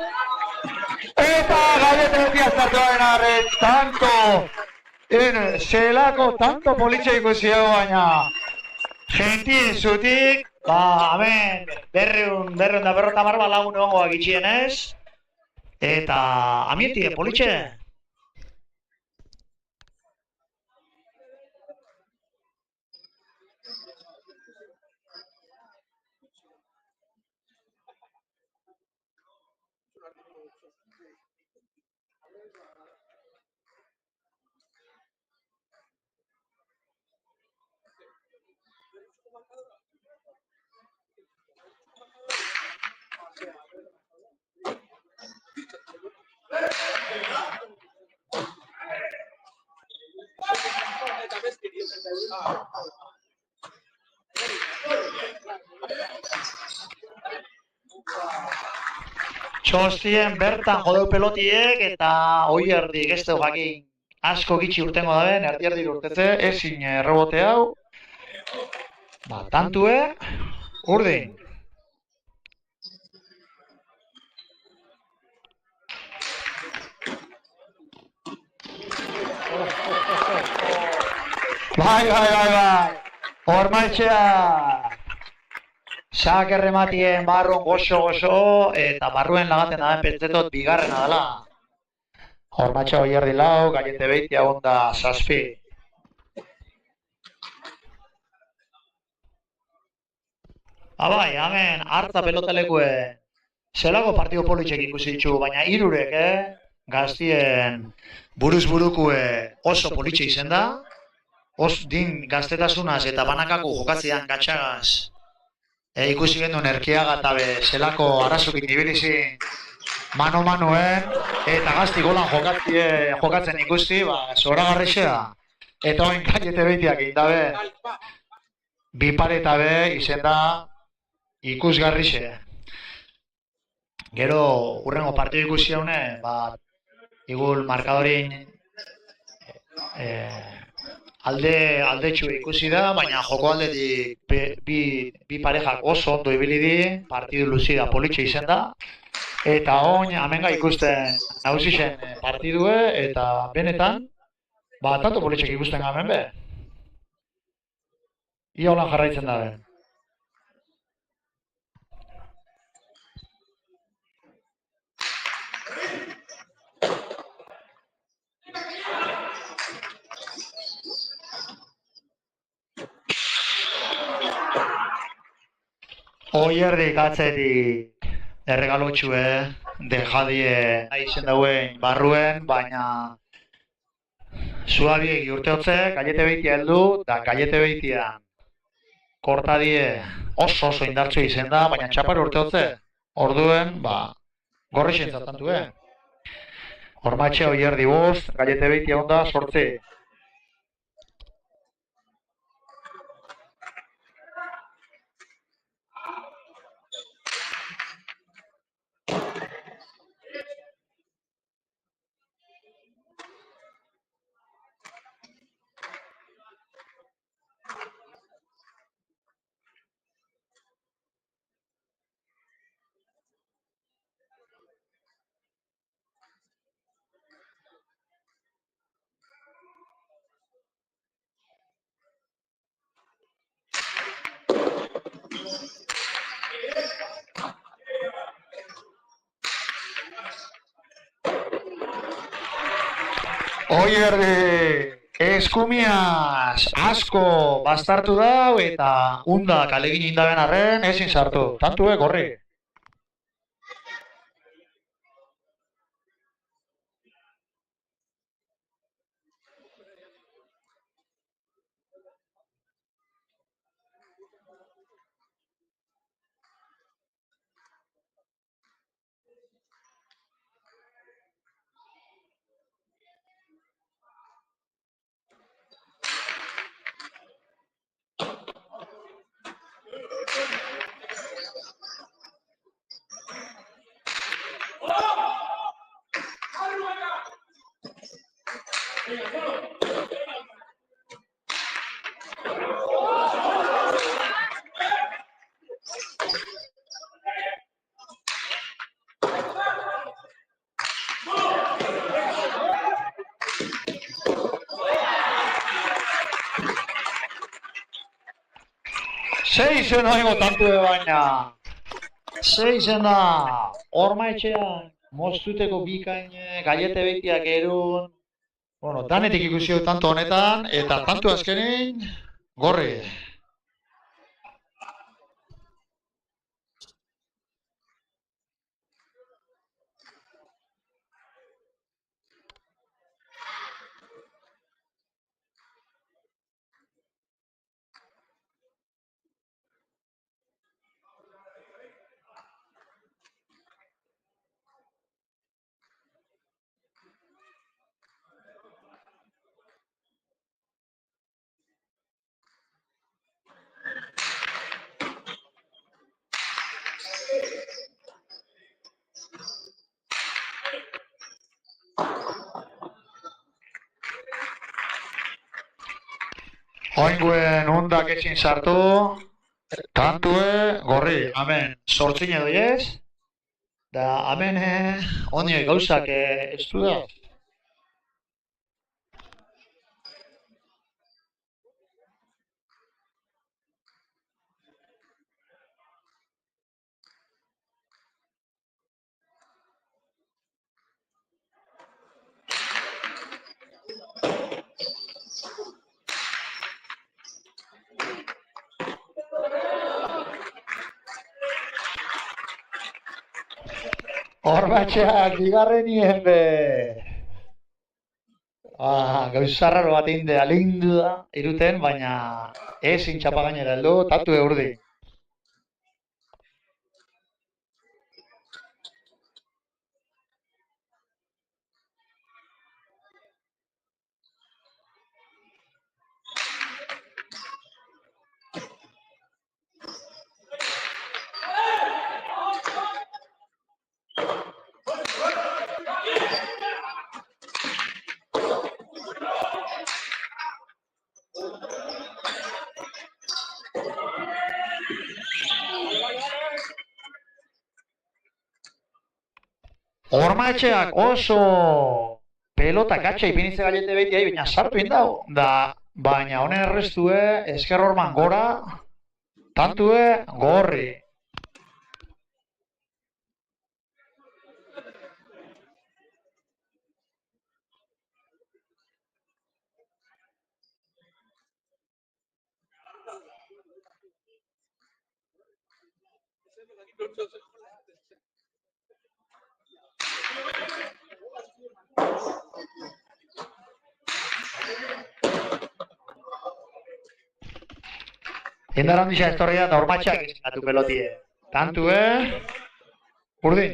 eta Gallete betia sartu daren arren, zelako tanto politxe ikusi dago baina. Gentin zutik, hemen berreun da berrota marba lagun egongoak itxienez, eta amietie politxe. Txostien bertan jodeu pelotiek eta Oierdik ez dugu jakin asko gitxi urtengo daben, erdi urtetze, ezin rebote hau. Tantue, urdin. Bai. Ormaetxea. Sak errematien barrun goxo, eta barruen lagaten daben pentsetot bigarrena dela. Ormaetxea Oierdi lau, Gallete beitia onda zazpi. Bai, hemen hartza pelotalekue zelako partido politxek ikusi ditu, baina hirurek, gaztien buruz burukue oso politxe izen da, din gaztetasunaz eta banakako jokatzean gatxagaz ikusi gendun erkiaga eta zelako arazokin ibilizin mano-manoen eta gazti golan jokatzen ikusti, zoragarrixe da. Eta hoen kaiete behitiak indabe, bi pare eta be izen da ikusgarrixe. Gero, urrengo partidu ikusi haune, igul markadorin aldetxu ikusi da, baina joko aldetik bi parejak oso ondo ibili di, partidu luzida politxe izen da, eta oin amenga ikusten nausixen partidue, eta benetan, tanto politxek ikusten gamen be. Ia holan jarraitzen da ben. Oierdik atzetik erregalotxue, dejadie nahi izen dauen barruen, baina suabiek urteotze, kaiete behitia heldu, da kaiete behitia kortadie oso indartzu izen da, baina txapar urteotze, orduen, gorrixen zatantu, Hormatxe oierdi bost, kaiete behitia onda, sortzi. Oierdi, eskumiaz asko bastartu dau eta undak alegin indaben arren ezin sartu. Tantu, gorri. Seizen oingo tantue baina. Seizen da. Hormaetxean moztuteko bikain gaiete behitiak erun. Bueno, danetik ikusi dut tanto honetan, eta tanto azkenin, gorri. Oinguen undak ezin sartu, tantue, gorri, hemen sortzin edo ez, da hemen onie gauzak ez du da. Ormatxeak bigarrenien be. Gauzarraro bat inde alindu da, iruten, baina ezin txapa gainera heldu, tatu eurdi. Ormatxeak oso pelota katxa ipinitze galete beti baina sartu indau. Baina honen errestue, esker horman gora, tantue gorri. Indar handisa estorria da Ormatxeak egin pelotie. Tantue, urdin.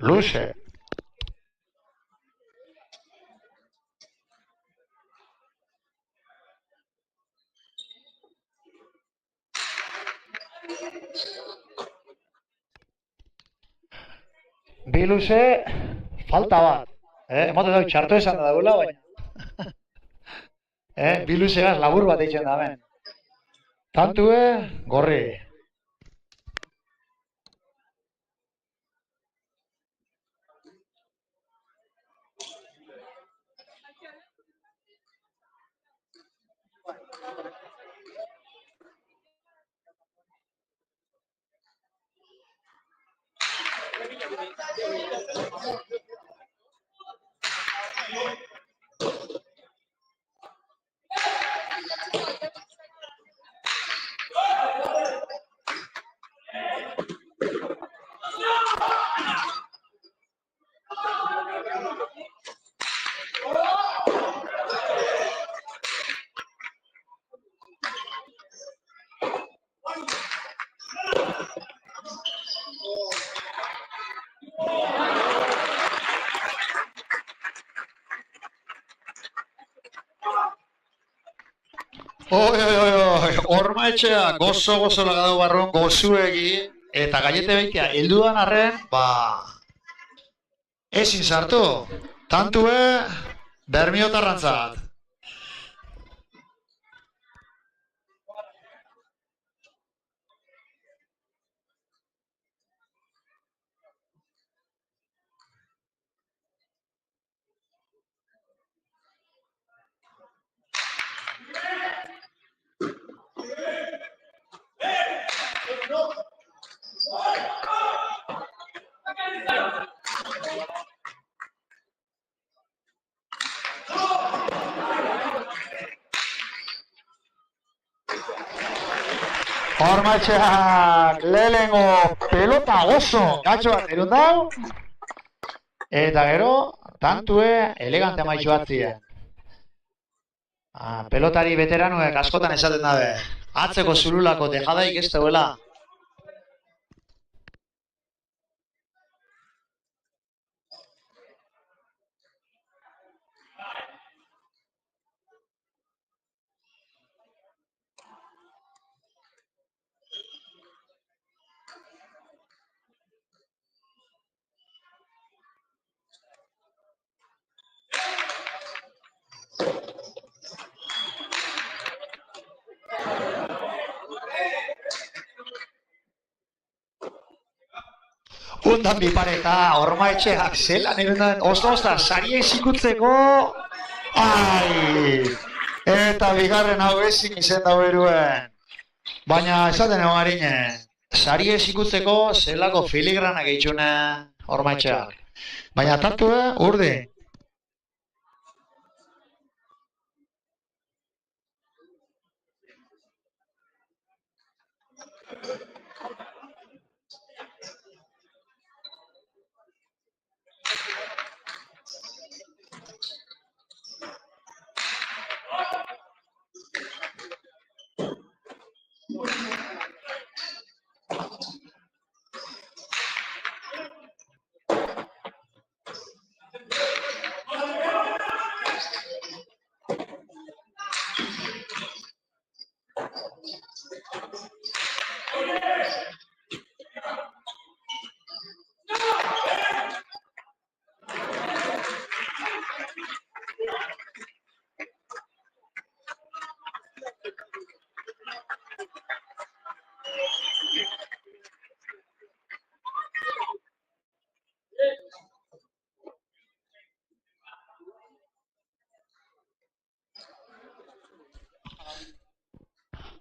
Luze. Bi luze, falta bat. Emote dut txartu esan da dagoela, baina. Bi luzegaz labur bat eitzen da ben. Tantue, gorri. Ormatxeak gozo lagadau barron gozuegi eta gaiete beitea heldudan arren, ezin sartu. Tantue, Bermiotarrantzat. Ormatxeak lehenengo pelota oso gatxo bat erundau. Eta gero, tantue elegante maitxu batzien. Pelotari veteranuek askotan esaten dabe. Atzeko zululako tejadaik ez dauela. Undan bipareta, Ormatxeak zelan erendan oso-osta saria izikutzeko. Eta bigarren hau ezin izen dau eruen. Baina esaten egon harine, sari ez ikutzeko zelako filigrana gehitxune Ormaetxeak. Baina tantu urde.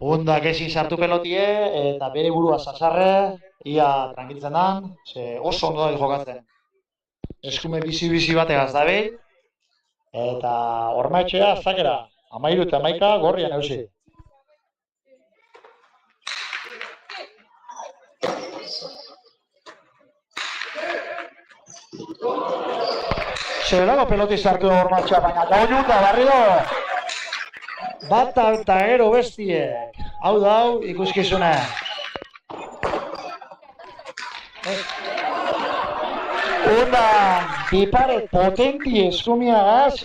Undak ezin sartu pelotie, eta bere burua sasarre, ia tranquilitzen dan, oso ondo da jokatzen. Eskume bizi-bizi bategaz dabe, eta Ormaetxea zakera, 13 eta 11 gorrian eusi. Zerako peloti sartu Ormaetxea, baina gaunun da barrio. Bata eta gero bestiek. Hau da hau ikuskizune. Undan bipare potenti eskumiagaz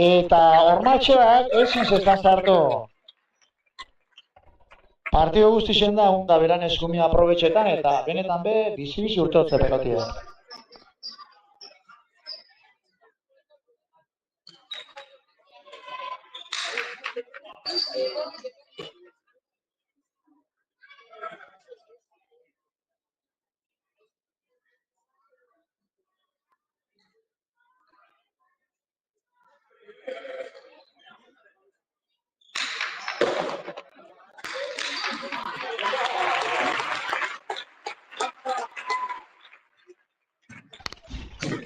eta Ormaetxeak ezin zezkan sartu. Partio guztixen da unda beran eskumia aprobetxetan eta benetan be bizi-bizi urtotze pelotiek.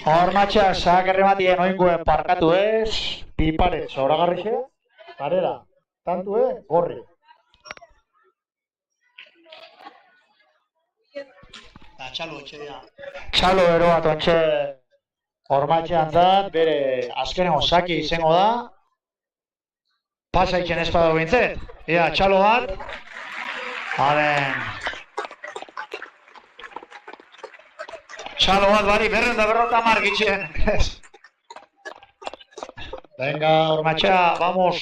Ormaetxeak sakerre matien oinguen parkatu ez, pipare zoragarrixe, garera, tantu gorri. Txalo ero bat ontxe Ormaetxean zat, bere azkenengo saki izango da, pasa itxen espada bintzet, ea txalo bat, haren... Txalo bat bari, berrota margitxen. Venga, Ormaetxea, vamos.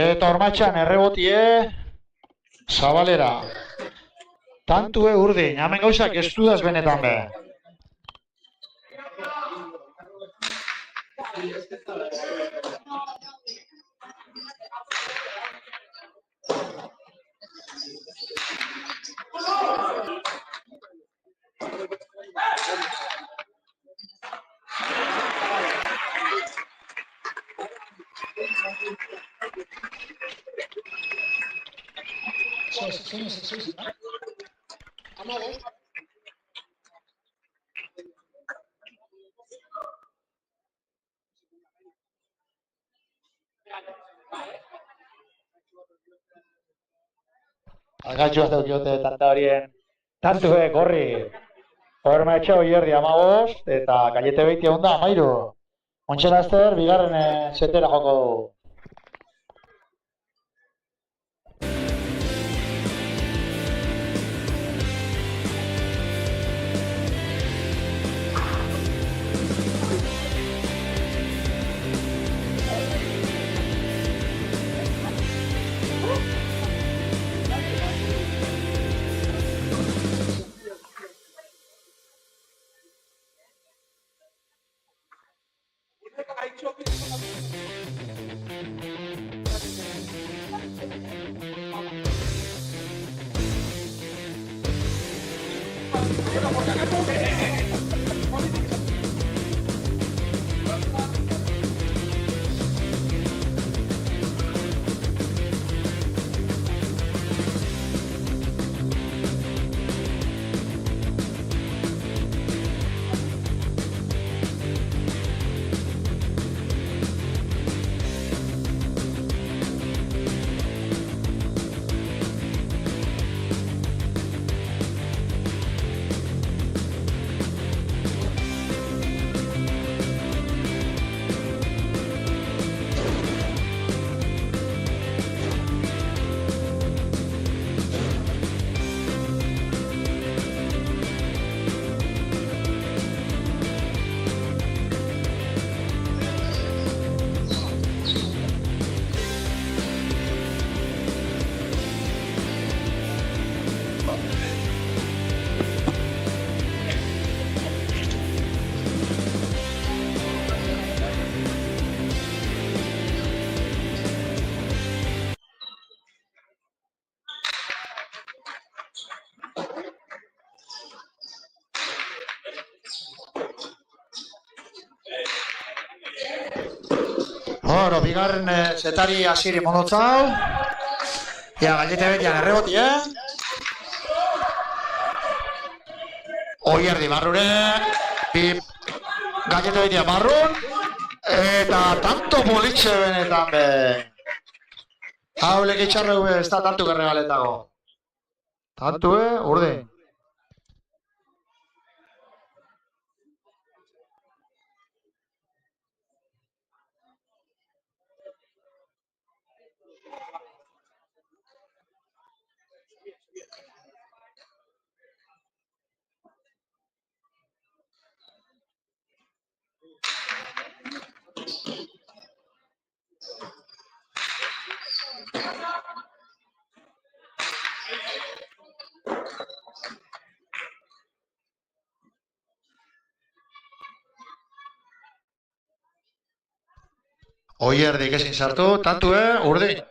Eta Ormaetxean errebotie, Zabalera. Tantue urdin, hemen gauzak ez dudaz benetan be. Algatxoa daukiote tanta horien. Tantuek horri. Ormaetxea oierdi 15 eta Gallete Beitia onda 13. Ontxerazter, bigarren setera joko dugu. Bueno, bigarren zetari hasiri monotzau. Ja, gallete betian erreboti, Oierdi barrure, gallete betian barrun, eta tanto politxe benetan be. Hau leke itxarregu ez da tantu gerregaletago. Tantu, urdin. Oierdik ezin sartu, tantu, urdin.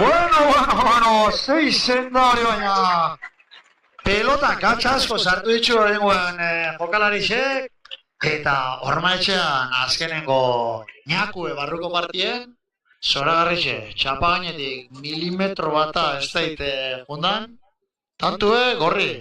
Bueno, zei zendari baina pelota katxa asko sartu ditu horrengoen jokalarixek eta hormaetxean azkenengo ñakue barruko partien zoragarrixe, txapa gainetik milimetro bata ez daite jundan, tantue gorri.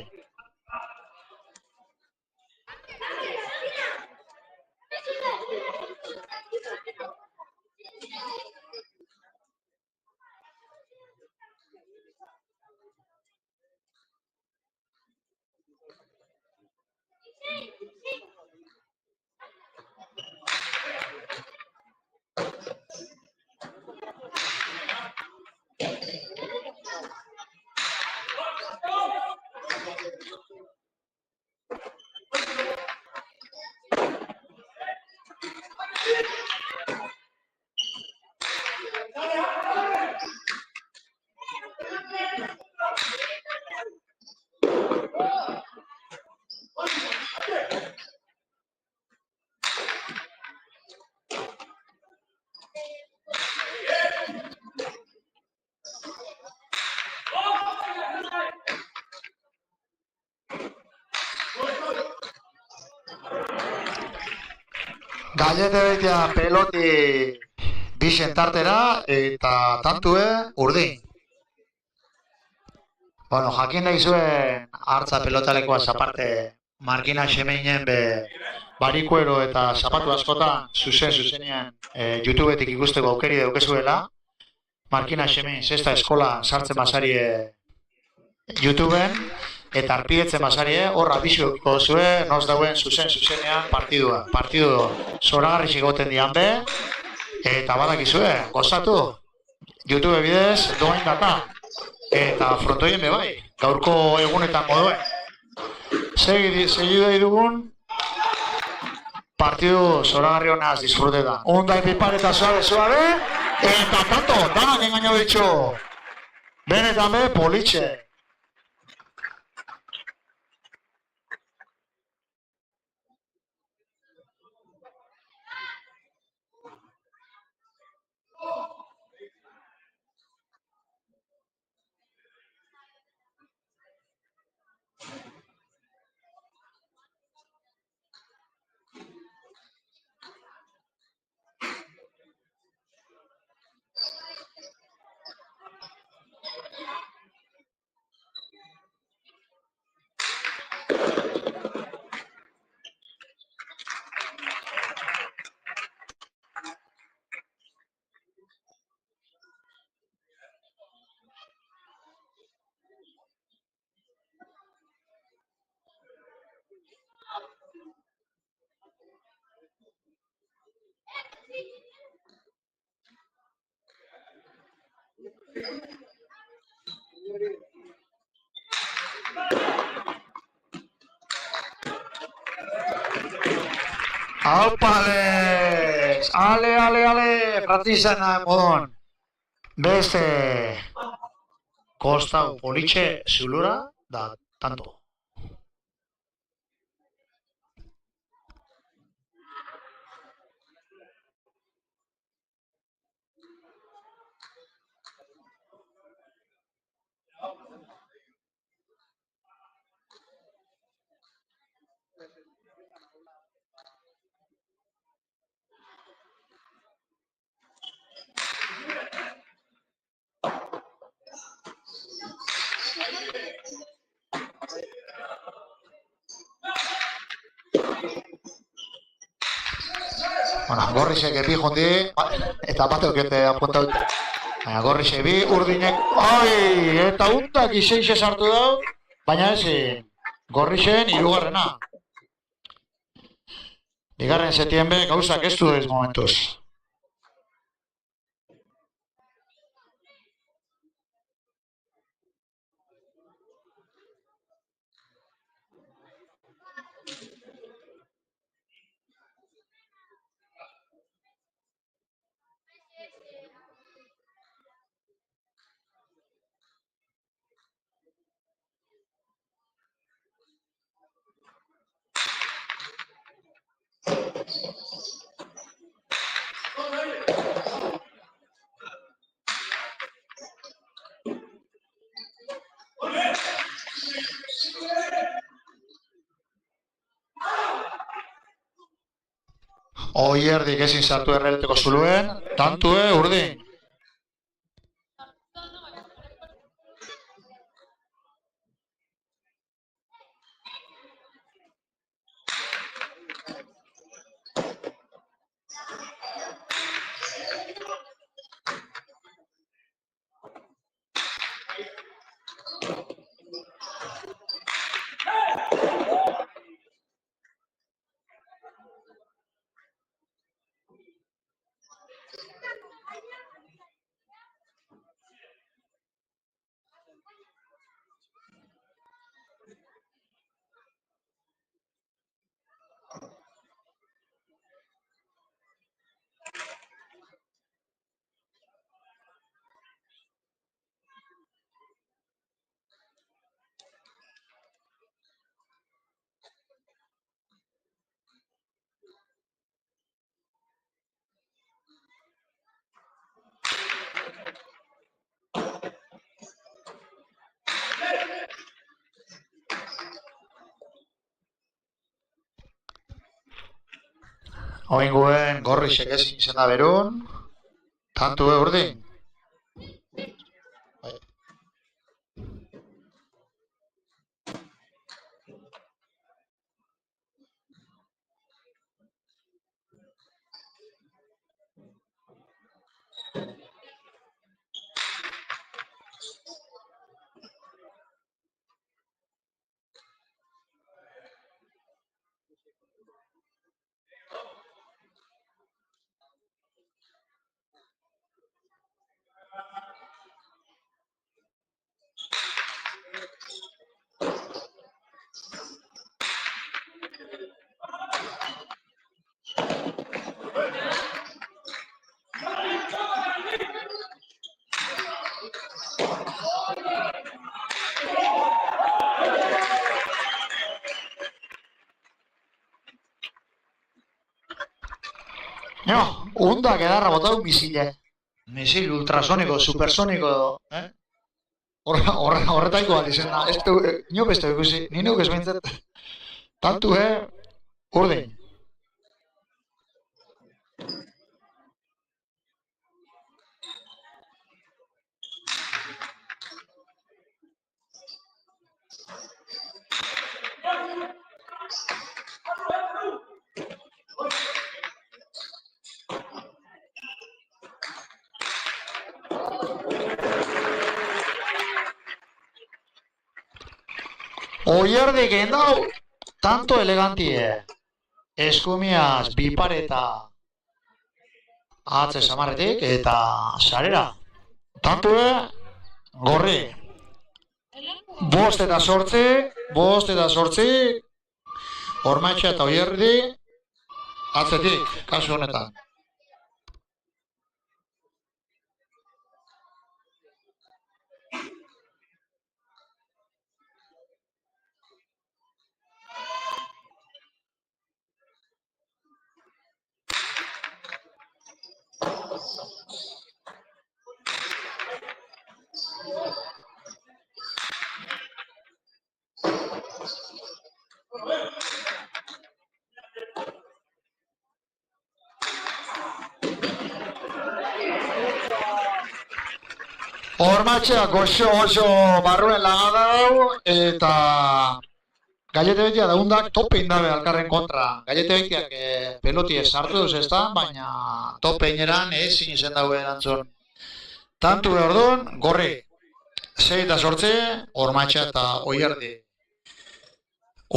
Gallete betia peloti bixen tartera eta tantue urdin. Bueno, jakin nahi zuen hartza pelotalekoaz aparte markina xemeinen be barikuero eta zapatu askotan zuzenean YouTubetik ikusteko aukeri daukezuela. Markina Xemin, zesta eskolan sartzen basarie YouTubeen, eta arpidetzen basarie, horra abisuko zuen, noz dauen zuzenean partidua. Partidu zoragarri egoten dian be, eta badakizue, gozatu, YouTube bidez, doain data, eta frontoien be bai, gaurko egunetan moduen. Segidu dugun, partidu zoragarri honaz disfrutetan. Onda epipar eta suave, eta tanto, danak engaino bitxo. Benetan be, politxe. Aupales! Ale, fratizena modon. Beste kostau politxe zulura da tanto. Bueno, gorrizek epi jondi, eta bat eukete apunta dute. Baina gorrizek bi urdinek, eta untak izeixe sartu dau, baina ezin, gorrizen hirugarrena. Bigarren setien be, gauzak ez du ez momentuz. Oierdik ezin sartu erreleteko zuluen, tantue urdin. Oinguen gorrizek ezin izan da berun, tantue urdin. No, hundak edarra botau misile. Misil ultrasoniko, supersoniko, horretaiko bat izan da. Ez du, inok ez du ikusi, ni nuk ez bintzat. Tantu, urdin. Oierdik endau, tanto elegantie. Eskumiaz, bipareta, atze samarretik eta sarera. Tanto, gorri. 5 eta 8, Ormaitxa eta Oierdi, atzetik, kasu honetan. Ormaitxa goxo oso barruen laga dau, eta Gallete betia daundak tope indabe alkarren kontra. Gallete betiak pelotie sartu duz ez da, baina tope ineran ezin izen daue erantzun. Tantu behar duen, gorri. 6 eta 8, Ormaitxa eta Oierdi.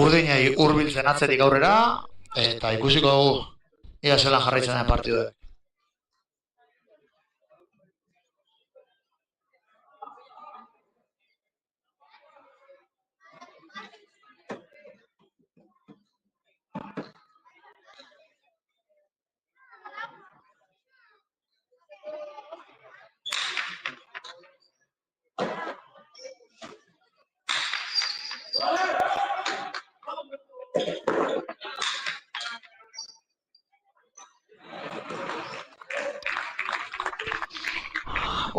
Urdinei hurbiltzen atzetik aurrera, eta ikusiko dugu ia zelan jarraitzen den partiduek.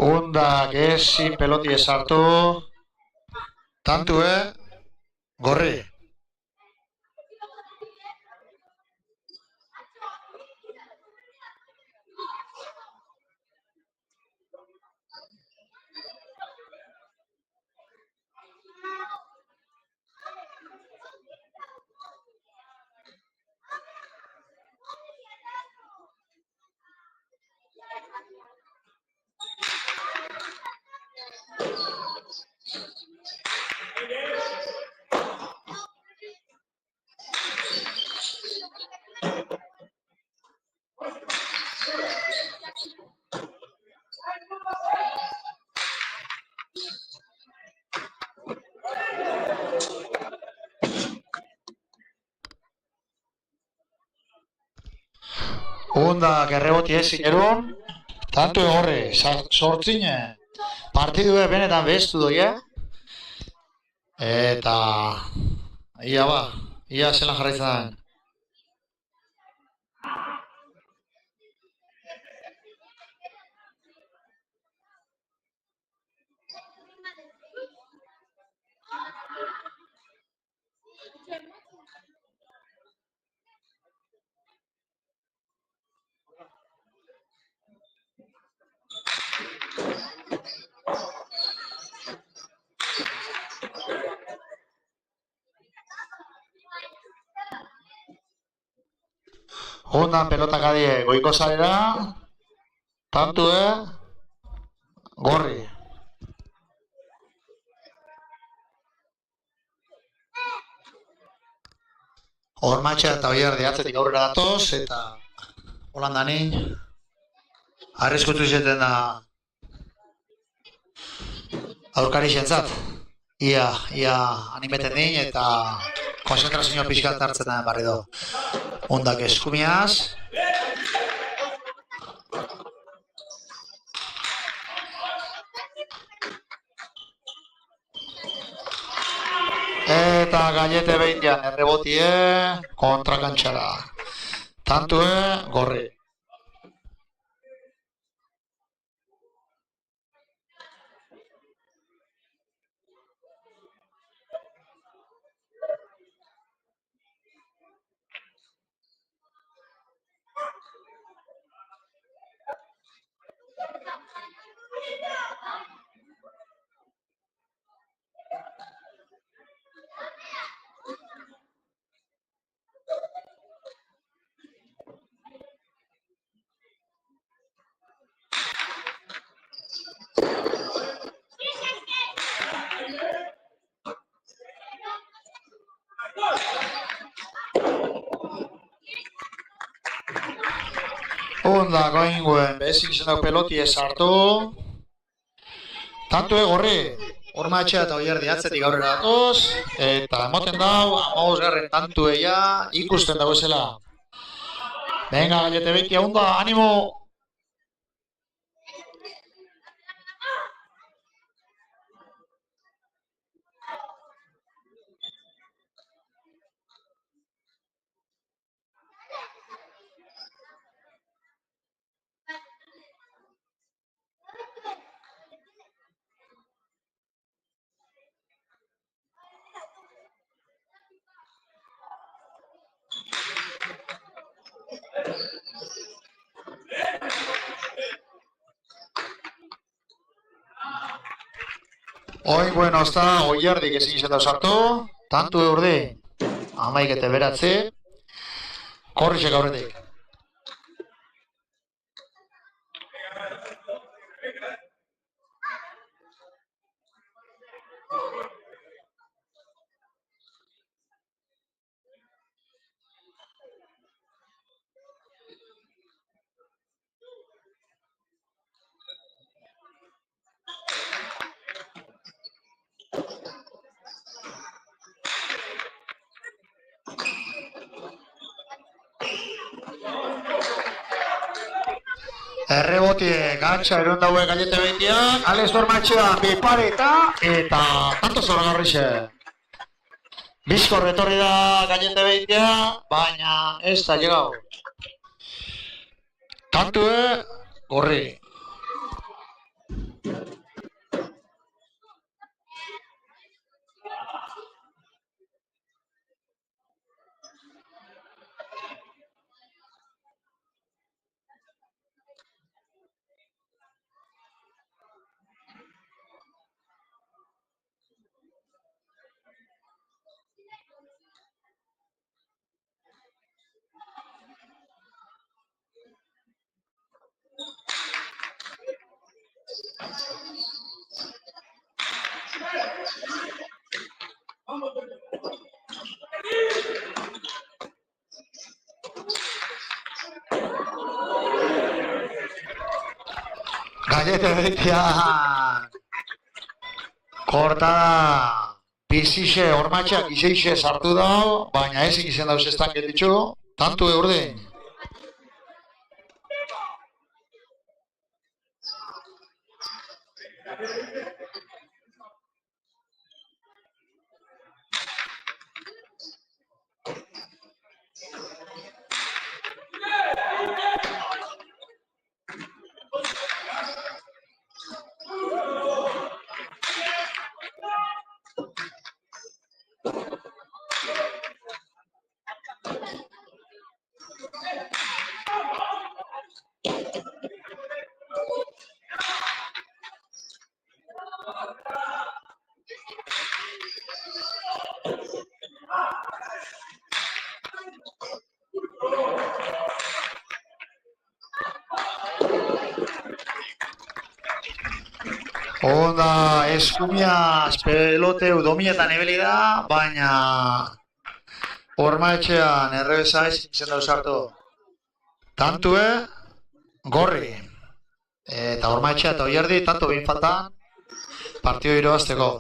Undak ezin pelotie sartu. Tantu, gorri. Undak erreboti ezin erun, tantu horre, sortzine, partidue benetan behestu doia, eta ia zelan jarraitzen den. Undan pelotak adie goiko zarera, tantu gorri. Ormatxa eta Oiardi atzetik aurrera datoz, eta Holandani arriskutu izeten da aurkari zentzat. Ia animeten din eta konzentrazio pixkat hartzen da barri do. Ondak eskumiaz. Eta Gallete behintian errebotie kontrakantxara. Tantue gorri. Onda goinguen bezik izan dago peloti ez hartu. Tanto gorri. Ormatxa eta Oiardi atzetik aurrera datoz. Eta emoten dau, 15. tantueia ikusten dago esela. Venga, Gallete Beitia, onda, animo! Bueno, hasta Oiardik ezin izan da sartu, tantu urde, amaikete beratze, korrixek aurretik. Errebotie gantxa eron daue Gallete Beitian, Alex Ormatxean bipareta eta tanto zoragarrixe. Bizkor etorri da Gallete Beitia, baina ez da llegau. Tantue gorri. Gallete Beitian kortada bizixe Ormatxak izeixe sartu dau, baina ezin izan dauz ez tanken ditxu, tantu urdin. Onda eskumiaz peloteu domietan ebeli da, baina Ormaetxean errebesa izan dauz hartu. Tantue, gorri. Eta Ormaetxea eta Oierdi, tanto behin faltan, partio irabazteko.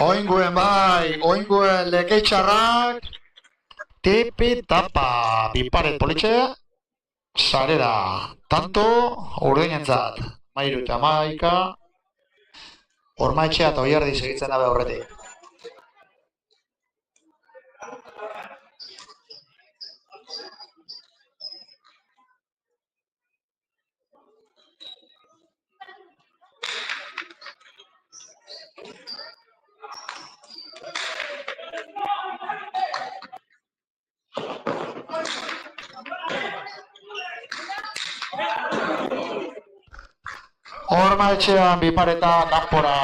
Oinguen oinguen lekeitxarrak, tipi-tapa, biparet politxe, sarera, tanto urdinentzat, mairu eta maika, Ormaetxea eta Oierdi segitzen dabe horretik. Ormaetxean bipareta kanpora,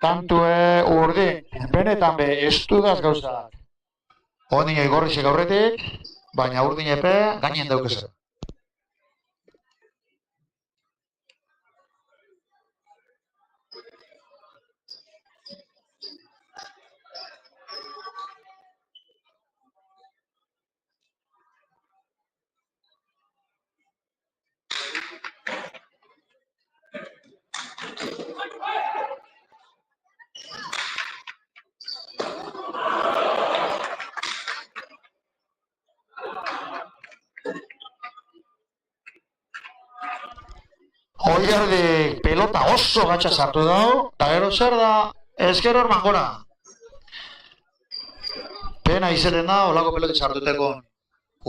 tantue urdin, benetan be, estudaz gauzak. Ondin egorrizek aurretik, baina urdin epe gainen daukezu. Oierdik pelota oso gatsa sartu dau, eta gero zer da, ezker hor mangora. Pena izelen da, olako peloti sartuteko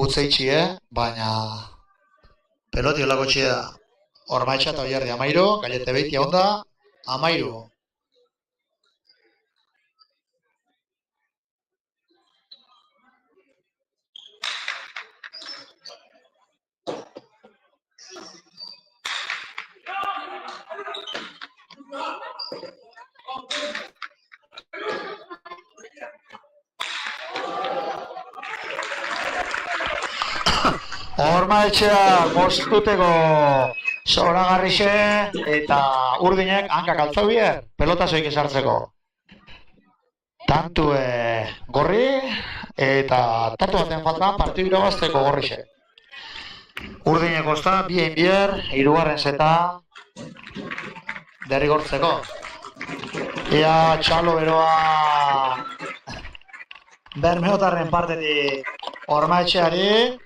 utzeitxi, baina peloti olako txia. Ormaetxea eta Oierdi amairu, Gallete Beitia onda, amairu. Ormaetxea moztuteko zoragarrixe eta urdinek hankak altzau bier, pelota zoik esartzeko. Tantue gorri eta tantu baten faltan partidu irabazteko gorrixe. Urdinek osta, bien bier, hirugarren zeta derrigortzeko. Ea txalo beroa Bermeotarren partetik Ormaetxeari.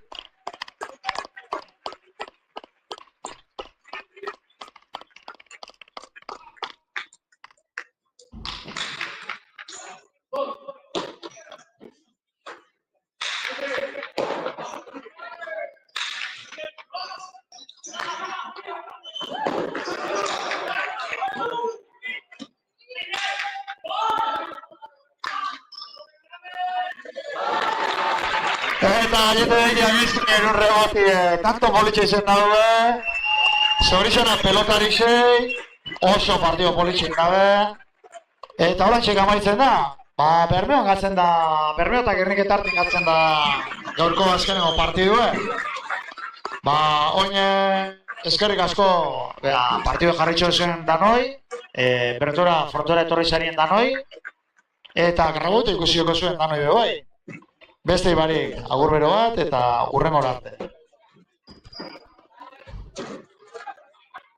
Eta Gallete Beitia bizken urregoti, tanto politxe izen daue, zorizena pelotari sei, oso partio politxik dabe, eta horantxek amaitzen da, Bermeon gatzen da, Bermeotak Gerniketartik gatzen da gaurko azkeneko partidue. Oin eskerrik asko partidu jarritxo zen danoi, bertora frontora etorri zarien danoi, eta grabotu ikusioko zuen danoi bebai. Beste ibarik, agur bero bat eta hurrengora arte.